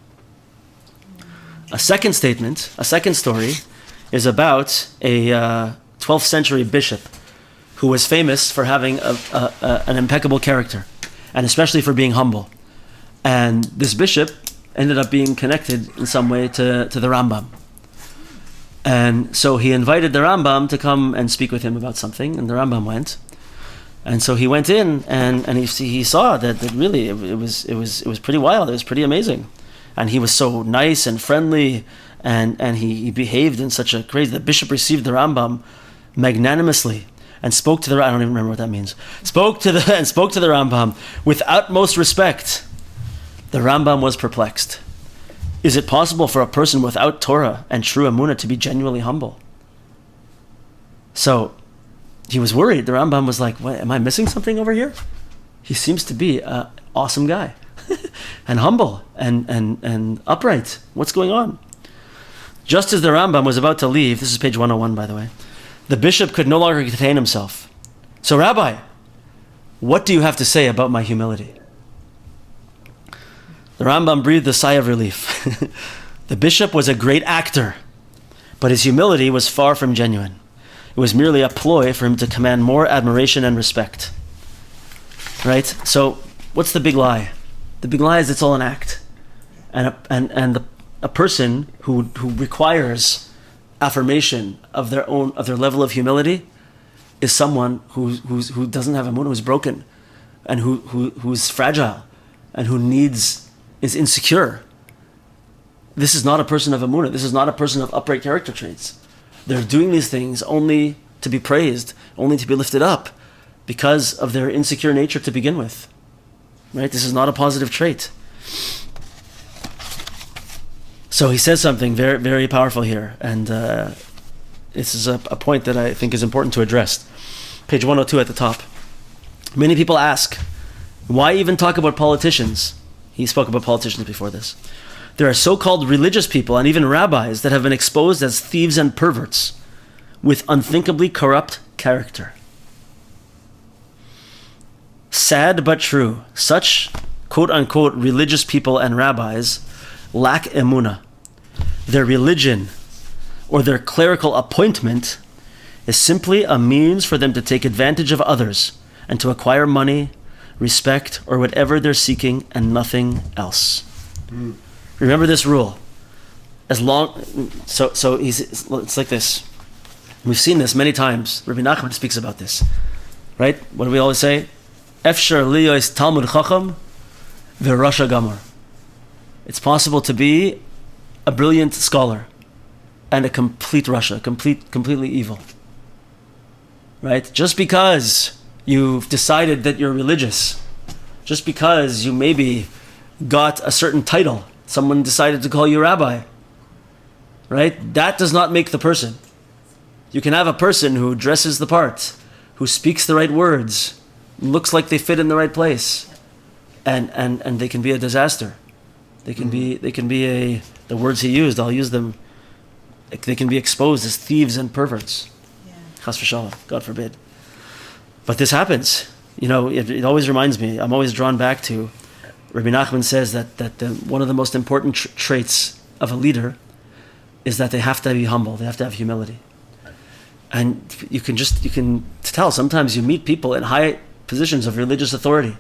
A second statement, a second story, is about a 12th century bishop who was famous for having an impeccable character, and especially for being humble. And this bishop ended up being connected in some way to the Rambam. And so he invited the Rambam to come and speak with him about something, and the Rambam went. And so he went in, and he saw that really it was pretty wild. It was pretty amazing, and he was so nice and friendly, and he behaved in such a crazy. The bishop received the Rambam magnanimously and spoke to the. I don't even remember what that means. Spoke to the Rambam with utmost respect. The Rambam was perplexed. Is it possible for a person without Torah and true Emunah to be genuinely humble? So he was worried. The Rambam was like, "What, am I missing something over here? He seems to be an awesome guy and humble and upright. What's going on?" Just as the Rambam was about to leave, this is page 101, by the way, the bishop could no longer contain himself. So, Rabbi, what do you have to say about my humility? The Rambam breathed a sigh of relief. The bishop was a great actor, but his humility was far from genuine. It was merely a ploy for him to command more admiration and respect. Right? So, what's the big lie? The big lie is it's all an act. And a person who requires affirmation of their level of humility is someone who doesn't have emunah, who's broken, and who's fragile, and is insecure. This is not a person of emunah. This is not a person of upright character traits. They're doing these things only to be praised, only to be lifted up, because of their insecure nature to begin with. Right? This is not a positive trait. So he says something very, very powerful here, and this is a point that I think is important to address. Page 102 at the top. Many people ask, why even talk about politicians? He spoke about politicians before this. There are so-called religious people and even rabbis that have been exposed as thieves and perverts with unthinkably corrupt character. Sad but true, such quote-unquote religious people and rabbis lack emunah. Their religion or their clerical appointment is simply a means for them to take advantage of others and to acquire money, respect, or whatever they're seeking, and nothing else. Remember this rule. It's like this. We've seen this many times. Rabbi Nachman speaks about this. Right? What do we always say? Efshar liyos Talmud Chochom v'Rasha Gamor. It's possible to be a brilliant scholar and a complete Rasha, completely evil. Right? Just because you've decided that you're religious, just because you maybe got a certain title, someone decided to call you rabbi, right? That does not make the person. You can have a person who dresses the part, who speaks the right words, looks like they fit in the right place, and they can be a disaster. They can be the words he used, I'll use them. They can be exposed as thieves and perverts. Chas v'shalom, God forbid. But this happens. You know, it always reminds me, I'm always drawn back to, Rabbi Nachman says that one of the most important traits of a leader is that they have to be humble, they have to have humility. And you can tell, sometimes you meet people in high positions of religious authority,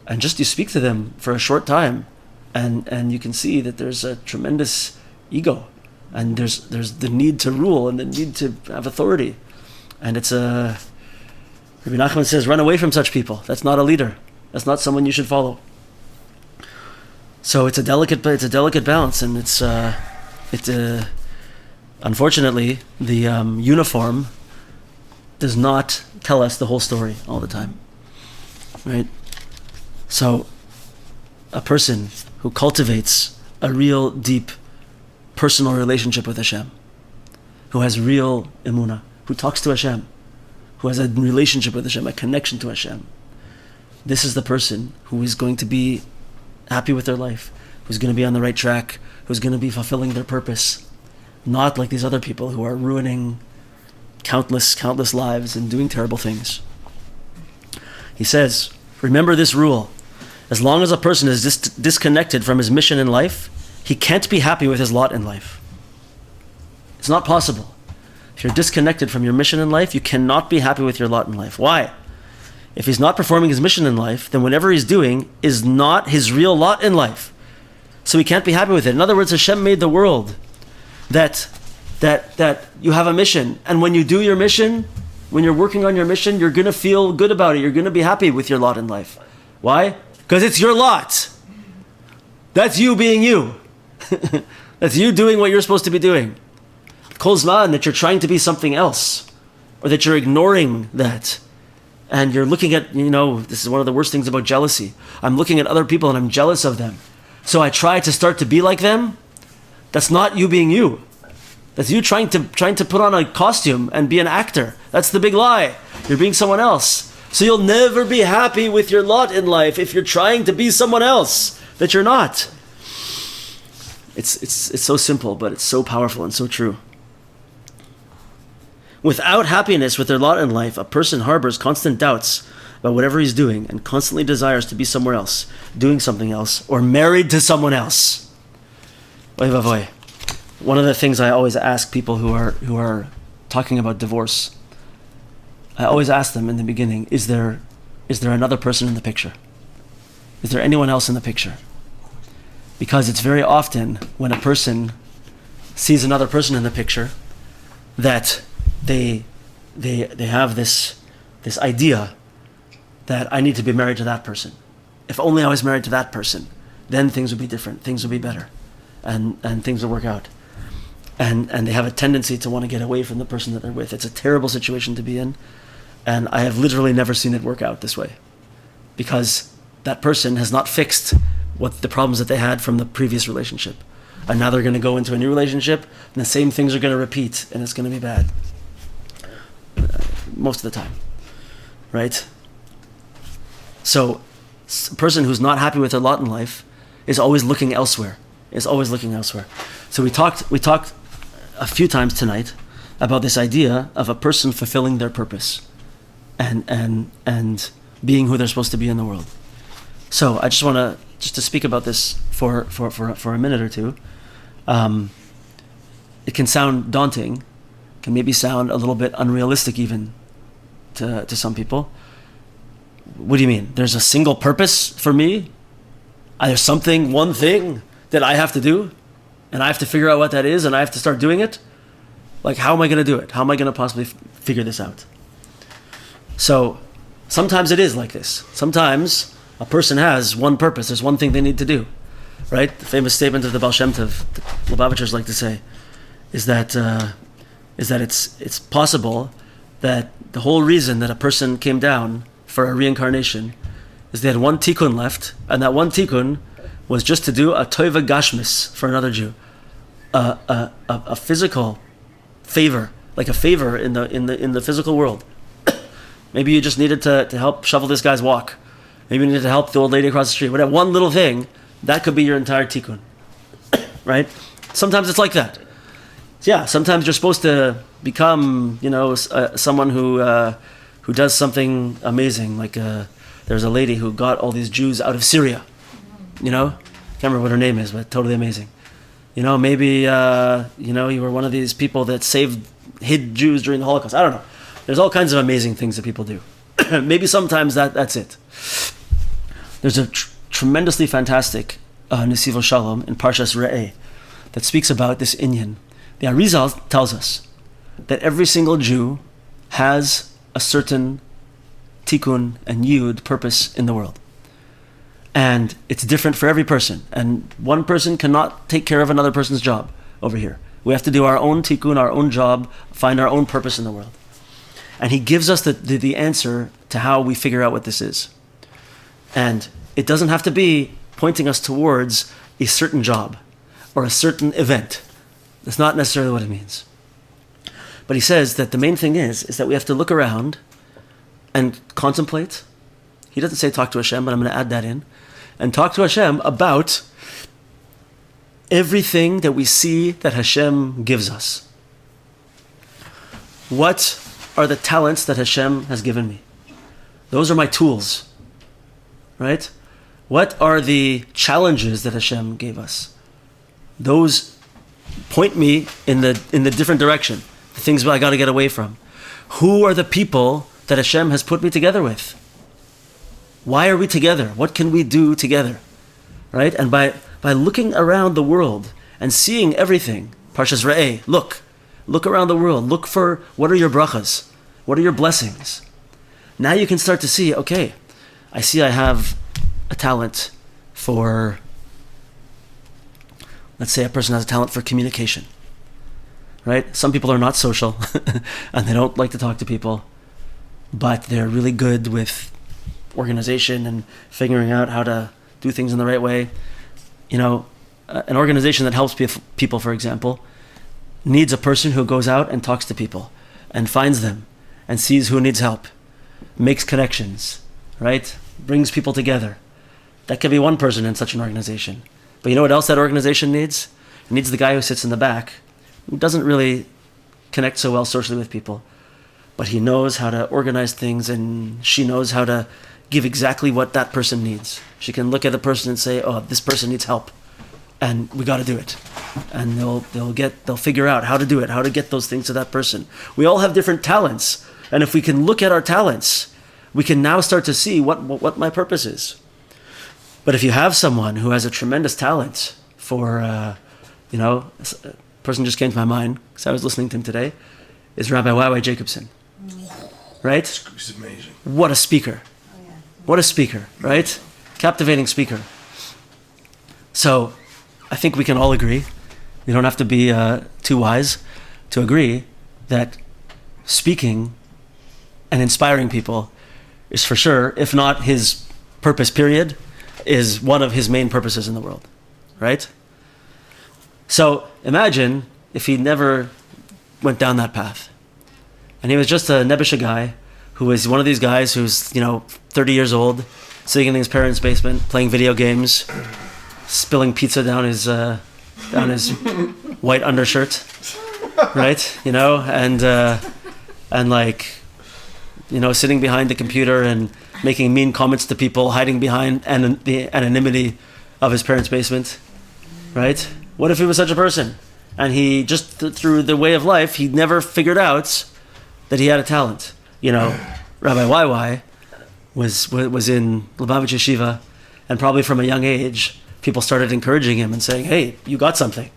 and just you speak to them for a short time, and you can see that there's a tremendous ego, and there's the need to rule and the need to have authority. And it's Rabbi Nachman says, run away from such people. That's not a leader. That's not someone you should follow. So it's a delicate balance, and unfortunately the uniform does not tell us the whole story all the time, right? So a person who cultivates a real deep personal relationship with Hashem, who has real emunah, who talks to Hashem, who has a relationship with Hashem, a connection to Hashem, this is the person who is going to be happy with their life, who's going to be on the right track, who's going to be fulfilling their purpose. not like these other people who are ruining countless lives and doing terrible things. He says, remember this rule. As long as a person is disconnected from his mission in life, he can't be happy with his lot in life. It's not possible. If you're disconnected from your mission in life, you cannot be happy with your lot in life. Why? If he's not performing his mission in life, then whatever he's doing is not his real lot in life. So he can't be happy with it. In other words, Hashem made the world that you have a mission. And when you do your mission, when you're working on your mission, you're going to feel good about it. You're going to be happy with your lot in life. Why? Because it's your lot. That's you being you. That's you doing what you're supposed to be doing. Kol zman that you're trying to be something else, or that you're ignoring that, and you're looking at, this is one of the worst things about jealousy. I'm looking at other people and I'm jealous of them. So I try to start to be like them. That's not you being you. That's you trying to put on a costume and be an actor. That's the big lie. You're being someone else. So you'll never be happy with your lot in life if you're trying to be someone else that you're not. It's so simple, but it's so powerful and so true. Without happiness with their lot in life, a person harbors constant doubts about whatever he's doing and constantly desires to be somewhere else, doing something else, or married to someone else. Oy vavoy. One of the things I always ask people who are talking about divorce, I always ask them in the beginning, is there another person in the picture? Is there anyone else in the picture? Because it's very often when a person sees another person in the picture that they have this idea that I need to be married to that person. If only I was married to that person, then things would be different, things would be better, and things would work out. And they have a tendency to want to get away from the person that they're with. It's a terrible situation to be in, and I have literally never seen it work out this way, because that person has not fixed what the problems that they had from the previous relationship, and now they're going to go into a new relationship, and the same things are going to repeat, and it's going to be bad. Most of the time, right? So a person who's not happy with their lot in life is always looking elsewhere. So we talked a few times tonight about this idea of a person fulfilling their purpose and being who they're supposed to be in the world. So I just want to speak about this for a minute or two. It can sound daunting, can maybe sound a little bit unrealistic even to some people. What do you mean? There's a single purpose for me? There's one thing that I have to do, and I have to figure out what that is, and I have to start doing it? Like, how am I going to do it? How am I going to possibly figure this out? So sometimes it is like this. Sometimes a person has one purpose. There's one thing they need to do, right? The famous statement of the Baal Shem Tov, the Lubavitchers like to say, is that it's possible that the whole reason that a person came down for a reincarnation is they had one tikkun left, and that one tikkun was just to do a toiva gashmis for another Jew, a physical favor, like a favor in the physical world. Maybe you just needed to help shovel this guy's walk. Maybe you needed to help the old lady across the street. Whatever, one little thing, that could be your entire tikkun, right? Sometimes it's like that. Yeah, sometimes you're supposed to become, someone who does something amazing. Like there's a lady who got all these Jews out of Syria. Can't remember what her name is, but totally amazing. Maybe you were one of these people that hid Jews during the Holocaust. I don't know. There's all kinds of amazing things that people do. Maybe sometimes that's it. There's a tremendously fantastic Nesiv Shalom in Parshas Re'eh that speaks about this inyan. The Arizal tells us that every single Jew has a certain tikkun and yud purpose in the world. And it's different for every person. And one person cannot take care of another person's job over here. We have to do our own tikkun, our own job, find our own purpose in the world. And he gives us the answer to how we figure out what this is. And it doesn't have to be pointing us towards a certain job or a certain event. That's not necessarily what it means. But he says that the main thing is that we have to look around and contemplate. He doesn't say talk to Hashem, but I'm going to add that in. And talk to Hashem about everything that we see that Hashem gives us. What are the talents that Hashem has given me? Those are my tools, right? What are the challenges that Hashem gave us? Those point me in the different direction, the things that I got to get away from. Who are the people that Hashem has put me together with? Why are we together? What can we do together? Right? And by looking around the world and seeing everything, Parshas Re'eh, look around the world, look for what are your brachas, what are your blessings. Now you can start to see, okay, I see I have a talent for, let's say a person has a talent for communication, right? Some people are not social and they don't like to talk to people, but they're really good with organization and figuring out how to do things in the right way. You know, an organization that helps people, for example, needs a person who goes out and talks to people and finds them and sees who needs help, makes connections, right? Brings people together. That could be one person in such an organization. But you know what else that organization needs? It needs the guy who sits in the back, who doesn't really connect so well socially with people, but he knows how to organize things, and she knows how to give exactly what that person needs. She can look at the person and say, oh, this person needs help, and we got to do it. And they'll figure out how to do it, how to get those things to that person. We all have different talents, and if we can look at our talents, we can now start to see what my purpose is. But if you have someone who has a tremendous talent for, a person just came to my mind because I was listening to him today, is Rabbi Y.Y. Jacobson, right? It's amazing. What a speaker. What a speaker, right? Captivating speaker. So I think we can all agree, we don't have to be too wise to agree that speaking and inspiring people is for sure, if not his purpose period, is one of his main purposes in the world, right? So imagine if he never went down that path and he was just a nebusha guy who was one of these guys who's 30 years old, sitting in his parents' basement playing video games, spilling pizza down his white undershirt, right? Sitting behind the computer and making mean comments to people, hiding behind the anonymity of his parents' basement, right? What if he was such a person? And he just, through the way of life, he never figured out that he had a talent. Rabbi YY was in Lubavitch Yeshiva, and probably from a young age, people started encouraging him and saying, hey, you got something,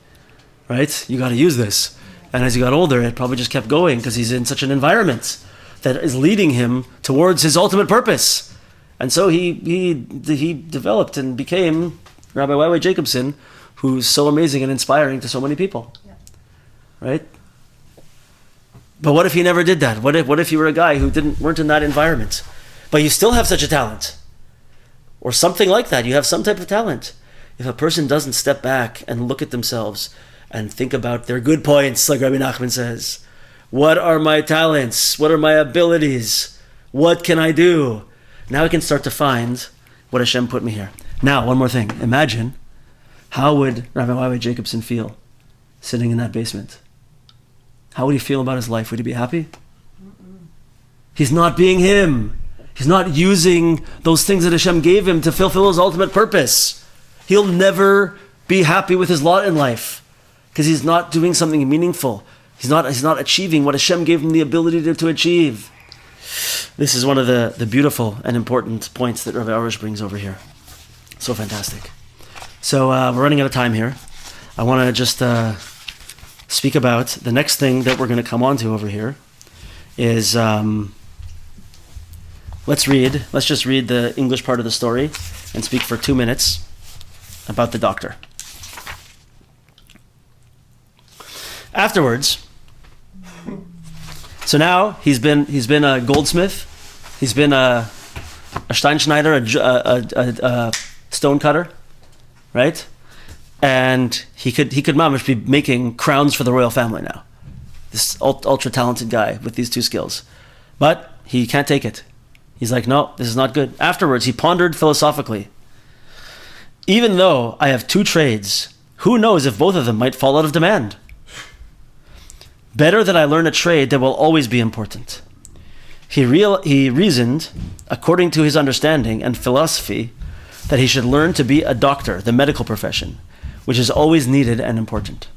right? You got to use this. And as he got older, it probably just kept going because he's in such an environment that is leading him towards his ultimate purpose. And so he developed and became Rabbi Y.Y. Jacobson, who's so amazing and inspiring to so many people, right? But what if he never did that? What if you were a guy who weren't in that environment, but you still have such a talent, or something like that? You have some type of talent. If a person doesn't step back and look at themselves and think about their good points, like Rabbi Nachman says, what are my talents? What are my abilities? What can I do? Now I can start to find what Hashem put me here. Now, one more thing. Imagine, how would Rabbi Y.Y. Jacobson feel sitting in that basement? How would he feel about his life? Would he be happy? He's not being him. He's not using those things that Hashem gave him to fulfill his ultimate purpose. He'll never be happy with his lot in life because he's not doing something meaningful. He's not achieving what Hashem gave him the ability to achieve. This is one of the beautiful and important points that Rabbi Arush brings over here. So fantastic. So we're running out of time here. I want to just speak about the next thing that we're going to come on to over here is let's just read the English part of the story and speak for 2 minutes about the doctor. Afterwards, so now he's been a goldsmith, he's been a Steinschneider, a stone cutter, right? And he could mamish be making crowns for the royal family now. This ultra talented guy with these two skills, but he can't take it. He's like, no, this is not good. Afterwards, he pondered philosophically. Even though I have two trades Who knows if both of them might fall out of demand? Better that I learn a trade that will always be important. He reasoned, according to his understanding and philosophy, that he should learn to be a doctor, the medical profession, which is always needed and important.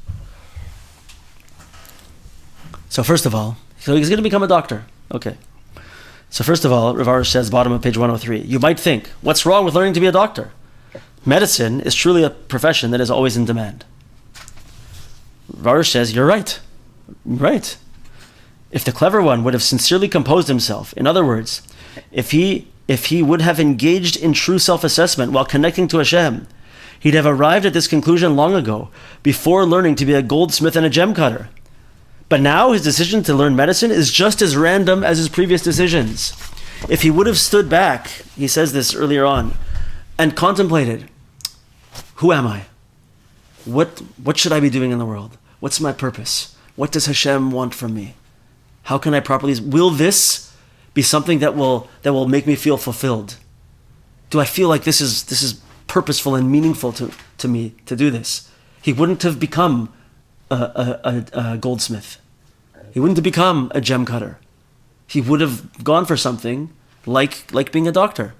So first of all, so he's going to become a doctor. Okay. So first of all, Rav Arush says, bottom of page 103, you might think, what's wrong with learning to be a doctor? Medicine is truly a profession that is always in demand. Rav Arush says, you're right. Right. If the clever one would have sincerely composed himself, in other words, if he would have engaged in true self-assessment while connecting to Hashem, he'd have arrived at this conclusion long ago, before learning to be a goldsmith and a gem cutter. But now his decision to learn medicine is just as random as his previous decisions. If he would have stood back, he says this earlier on, and contemplated, who am I? What should I be doing in the world? What's my purpose? What does Hashem want from me? How can I properly... Will this be something that will make me feel fulfilled? Do I feel like this is purposeful and meaningful to me to do this? He wouldn't have become a goldsmith. He wouldn't have become a gem cutter. He would have gone for something like being a doctor,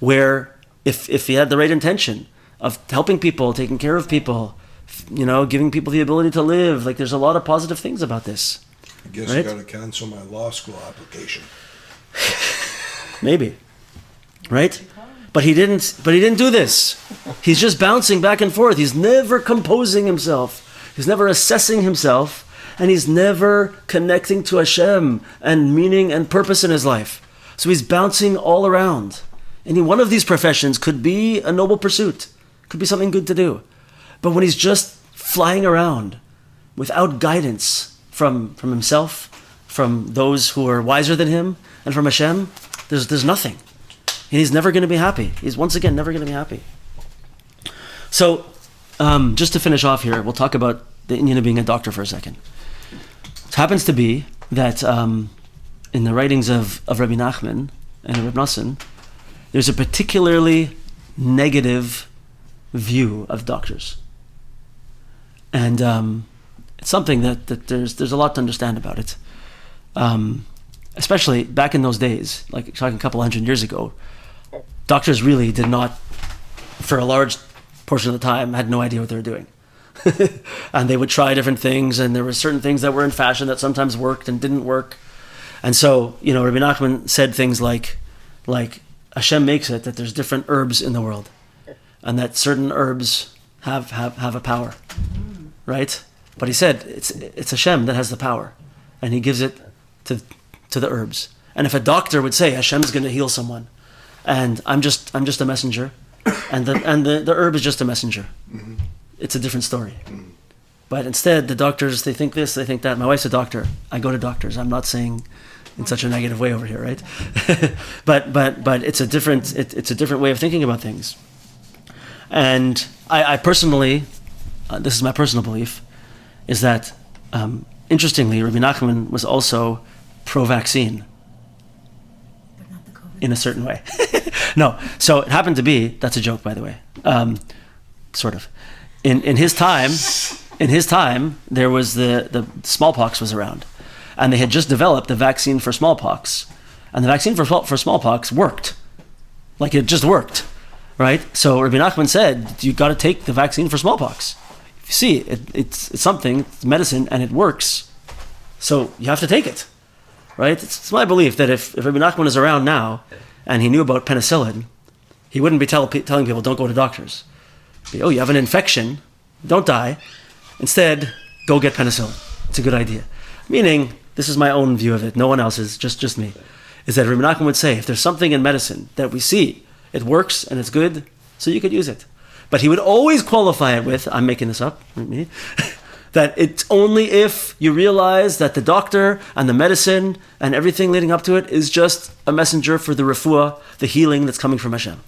where if he had the right intention of helping people, taking care of people, giving people the ability to live, like there's a lot of positive things about this. I guess right? I got to cancel my law school application. Maybe, right? But he didn't do this. He's just bouncing back and forth. He's never composing himself. He's never assessing himself, and he's never connecting to Hashem and meaning and purpose in his life. So he's bouncing all around. Any one of these professions could be a noble pursuit, could be something good to do. But when he's just flying around without guidance from himself, from those who are wiser than him, and from Hashem, there's nothing. And he's never going to be happy. He's once again never going to be happy. So, just to finish off here, we'll talk about the Indian of being a doctor for a second. It happens to be that in the writings of Rabbi Nachman and Rabbi Nosson, there's a particularly negative view of doctors. And it's something that there's a lot to understand about it. Especially back in those days, like talking a couple hundred years ago, doctors really did not, for a large portion of the time, had no idea what they were doing. And they would try different things, and there were certain things that were in fashion that sometimes worked and didn't work. And so, Rabbi Nachman said things like Hashem makes it that there's different herbs in the world, and that certain herbs have a power, right? But he said it's Hashem that has the power, and he gives it to the herbs. And if a doctor would say Hashem's going to heal someone, and I'm just a messenger, and the herb is just a messenger, mm-hmm. It's a different story. Mm-hmm. But instead, the doctors, they think this, they think that. My wife's a doctor. I go to doctors. I'm not saying in such a negative way over here, right? but it's a different way of thinking about things. And I personally, this is my personal belief, is that interestingly, Rabbi Nachman was also pro-vaccine. But not the COVID. In a certain way. No, so it happened to be, that's a joke by the way, sort of. In his time, there was the smallpox was around, and they had just developed the vaccine for smallpox, and the vaccine for smallpox worked, like it just worked, right? So Rabbi Nachman said, you got to take the vaccine for smallpox. You see, it's something, it's medicine, and it works, so you have to take it, right? It's my belief that if Rabbi Nachman is around now, and he knew about penicillin, he wouldn't be telling people, don't go to doctors. Oh, you have an infection, don't die. Instead, go get penicillin. It's a good idea. Meaning, this is my own view of it, no one else's, just me, is that Rabbi Nachman would say, if there's something in medicine that we see, it works and it's good, so you could use it. But he would always qualify it with, I'm making this up, me, that it's only if you realize that the doctor and the medicine and everything leading up to it is just a messenger for the refuah, the healing that's coming from Hashem.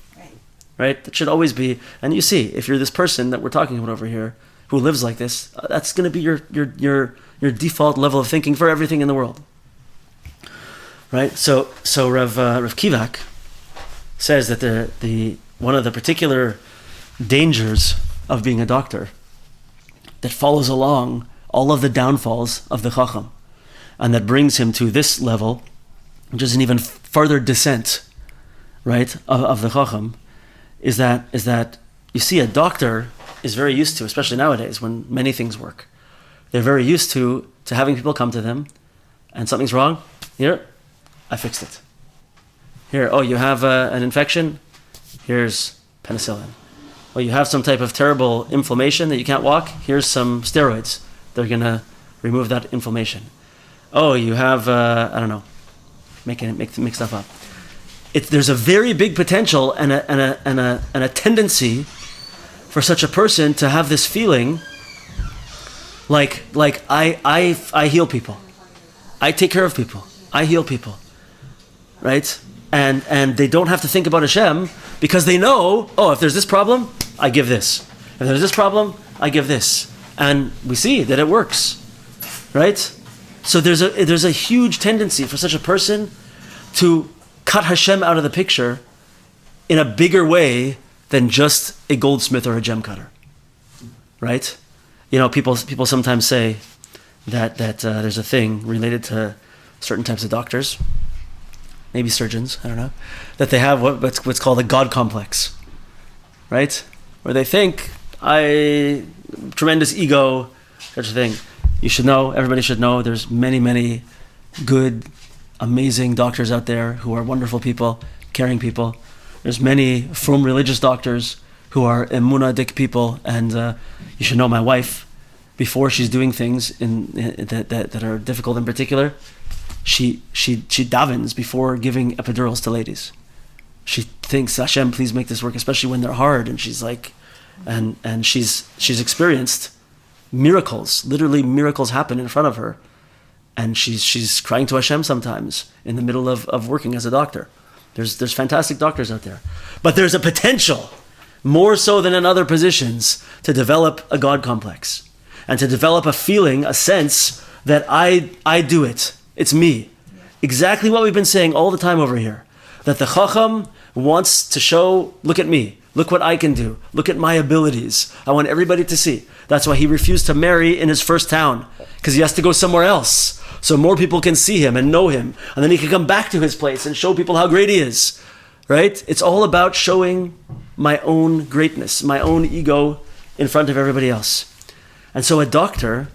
Right? That should always be, and you see, if you're this person that we're talking about over here, who lives like this, that's going to be your default level of thinking for everything in the world. Right? So Rav Kivak says that the one of the particular dangers of being a doctor that follows along all of the downfalls of the Chochom, and that brings him to this level, which is an even further descent, right, of the Chochom, is that you see, a doctor is very used to, especially nowadays when many things work, they're very used to having people come to them, and something's wrong. Here, I fixed it. Here, oh, you have an infection? Here's penicillin. Oh, you have some type of terrible inflammation that you can't walk? Here's some steroids. They're going to remove that inflammation. Oh, you have, I don't know, make stuff up. There's a very big potential and a tendency for such a person to have this feeling like I heal people. I take care of people. I heal people. Right? And they don't have to think about Hashem because they know, oh, if there's this problem, I give this. If there's this problem, I give this. And we see that it works. Right? So there's a huge tendency for such a person to cut Hashem out of the picture in a bigger way than just a goldsmith or a gem cutter. Right? You know, people sometimes say that there's a thing related to certain types of doctors, maybe surgeons, I don't know, that they have what's called a God complex, right? Where they think, tremendous ego, such a thing. You should know, everybody should know, there's many, many good, amazing doctors out there who are wonderful people, caring people. There's many from religious doctors who are emunah-dik people, and you should know my wife, before she's doing things that are difficult in particular, she davens before giving epidurals to ladies. She thinks, Hashem, please make this work, especially when they're hard. And she's like, and she's experienced miracles. Literally, miracles happen in front of her, and she's crying to Hashem sometimes in the middle of working as a doctor. There's fantastic doctors out there, but there's a potential, more so than in other positions, to develop a God complex and to develop a feeling, a sense that I do it. It's me. Exactly what we've been saying all the time over here. That the Chochom wants to show, look at me. Look what I can do. Look at my abilities. I want everybody to see. That's why he refused to marry in his first town, because he has to go somewhere else so more people can see him and know him. And then he can come back to his place and show people how great he is. Right? It's all about showing my own greatness, my own ego in front of everybody else. And so a doctor,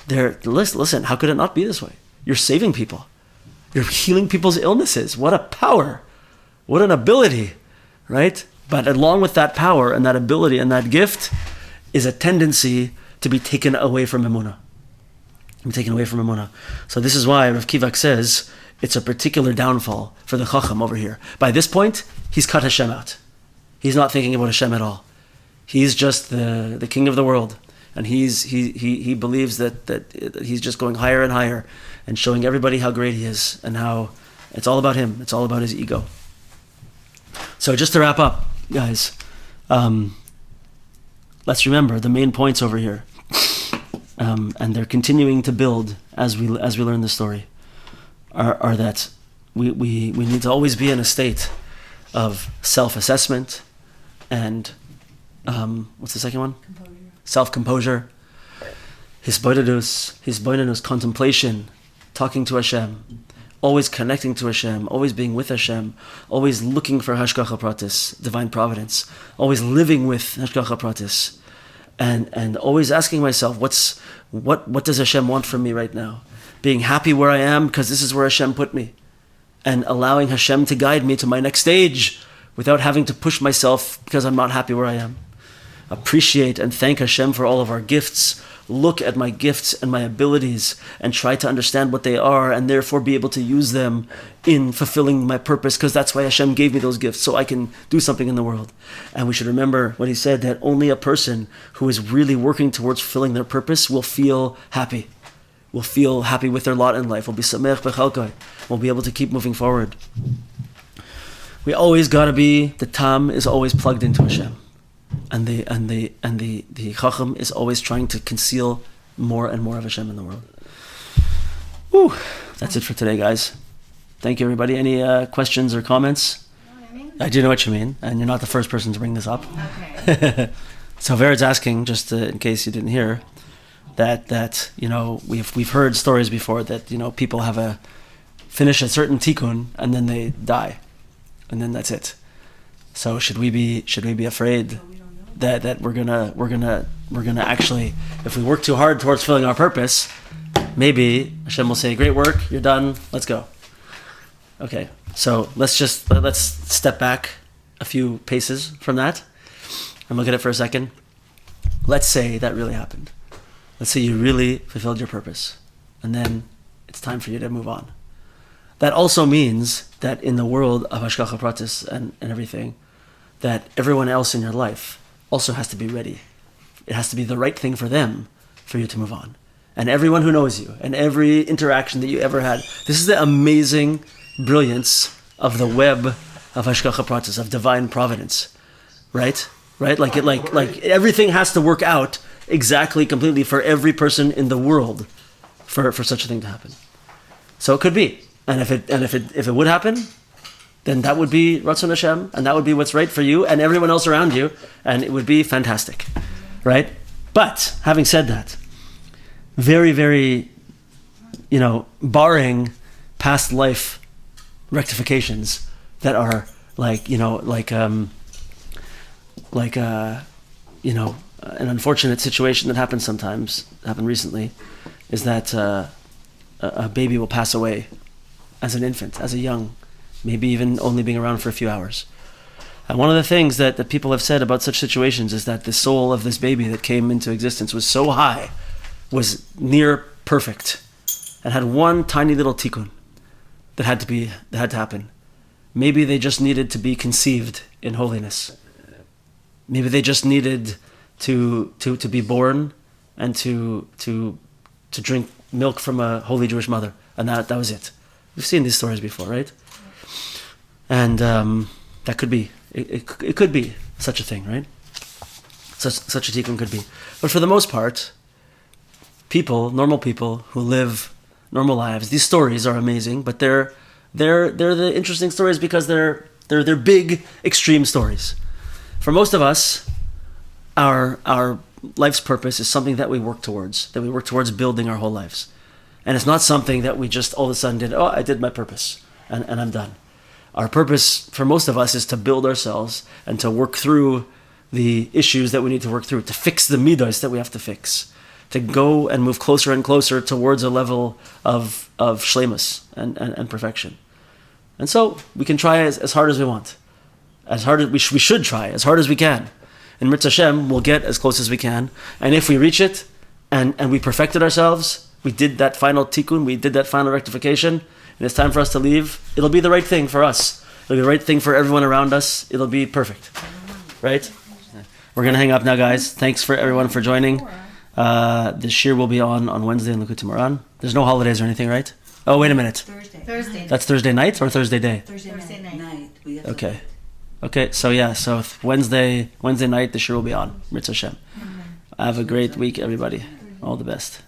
listen, how could it not be this way? You're saving people. You're healing people's illnesses. What a power. What an ability, right? But along with that power and that ability and that gift is a tendency to be taken away from emunah. So this is why Rav Kivak says it's a particular downfall for the Chochom over here. By this point, he's cut Hashem out. He's not thinking about Hashem at all. He's just the king of the world. And he believes that he's just going higher and higher and showing everybody how great he is and how it's all about him. It's all about his ego. So just to wrap up, guys, let's remember the main points over here, and they're continuing to build as we learn the story. Are that we need to always be in a state of self-assessment and what's the second one? Self-composure, hisboinenus, contemplation, talking to Hashem, always connecting to Hashem, always being with Hashem, always looking for hashgacha pratis, divine providence, always living with hashgacha pratis, and always asking myself, what does Hashem want from me right now? Being happy where I am because this is where Hashem put me, and allowing Hashem to guide me to my next stage without having to push myself because I'm not happy where I am. Appreciate and thank Hashem for all of our gifts. Look at my gifts and my abilities and try to understand what they are, and therefore be able to use them in fulfilling my purpose, because that's why Hashem gave me those gifts, so I can do something in the world. And we should remember what he said, that only a person who is really working towards fulfilling their purpose will feel happy. Will feel happy with their lot in life. Will be samech b'chalkai. Will be able to keep moving forward. We always gotta be, the tam is always plugged into Hashem. And the Chochom is always trying to conceal more and more of Hashem in the world. Whew. That's it for today, guys. Thank you, everybody. Any questions or comments? You know what I mean? I do know what you mean, and you're not the first person to bring this up. Okay. So Vered's asking, just in case you didn't hear, that we've heard stories before that people finish a certain tikkun and then they die, and then that's it. So should we be afraid that we're gonna actually, if we work too hard towards fulfilling our purpose, maybe Hashem will say, "Great work, you're done. Let's go." Okay, so let's step back a few paces from that and look at it for a second. Let's say that really happened. Let's say you really fulfilled your purpose, and then it's time for you to move on. That also means that in the world of Hashgacha Pratis and everything, that everyone else in your life also has to be ready. It has to be the right thing for them for you to move on. And everyone who knows you, and every interaction that you ever had, this is the amazing brilliance of the web of Hashgacha Pratis, of Divine Providence, right? Like everything has to work out exactly, completely for every person in the world for such a thing to happen. So it could be, and if it would happen, then that would be Ratzon Hashem, and that would be what's right for you and everyone else around you, and it would be fantastic, right? But having said that, very, very, barring past life rectifications that are an unfortunate situation that happened recently, is that a baby will pass away as an infant, as a young, maybe even only being around for a few hours. And one of the things that people have said about such situations is that the soul of this baby that came into existence was so high, was near perfect, and had one tiny little tikkun that had to happen. Maybe they just needed to be conceived in holiness. Maybe they just needed to be born and to drink milk from a holy Jewish mother, and that was it. We've seen these stories before, right? And that could be it could be such a thing, right? Such a tikkun could be. But for the most part, normal people who live normal lives, these stories are amazing, but they're the interesting stories because they're big, extreme stories. For most of us, our life's purpose is something that we work towards building our whole lives. And it's not something that we just all of a sudden did, I did my purpose, and I'm done. Our purpose, for most of us, is to build ourselves and to work through the issues that we need to work through, to fix the midos that we have to fix, to go and move closer and closer towards a level of shleimus and perfection. And so we can try as hard as we want. As hard as we should try, as hard as we can. And Mirz Hashem, we'll get as close as we can. And if we reach it, and we perfected ourselves, we did that final tikkun, we did that final rectification, and it's time for us to leave, it'll be the right thing for us. It'll be the right thing for everyone around us. It'll be perfect. Right? We're going to hang up now, guys. Thanks for everyone for joining. The shiur will be on Wednesday in Likutei Moharan. There's no holidays or anything, right? Oh, wait a minute. Thursday. That's Thursday night or Thursday day? Thursday night. Okay, so Wednesday night the shiur will be on. Mirz Hashem. Have a great week, everybody. All the best.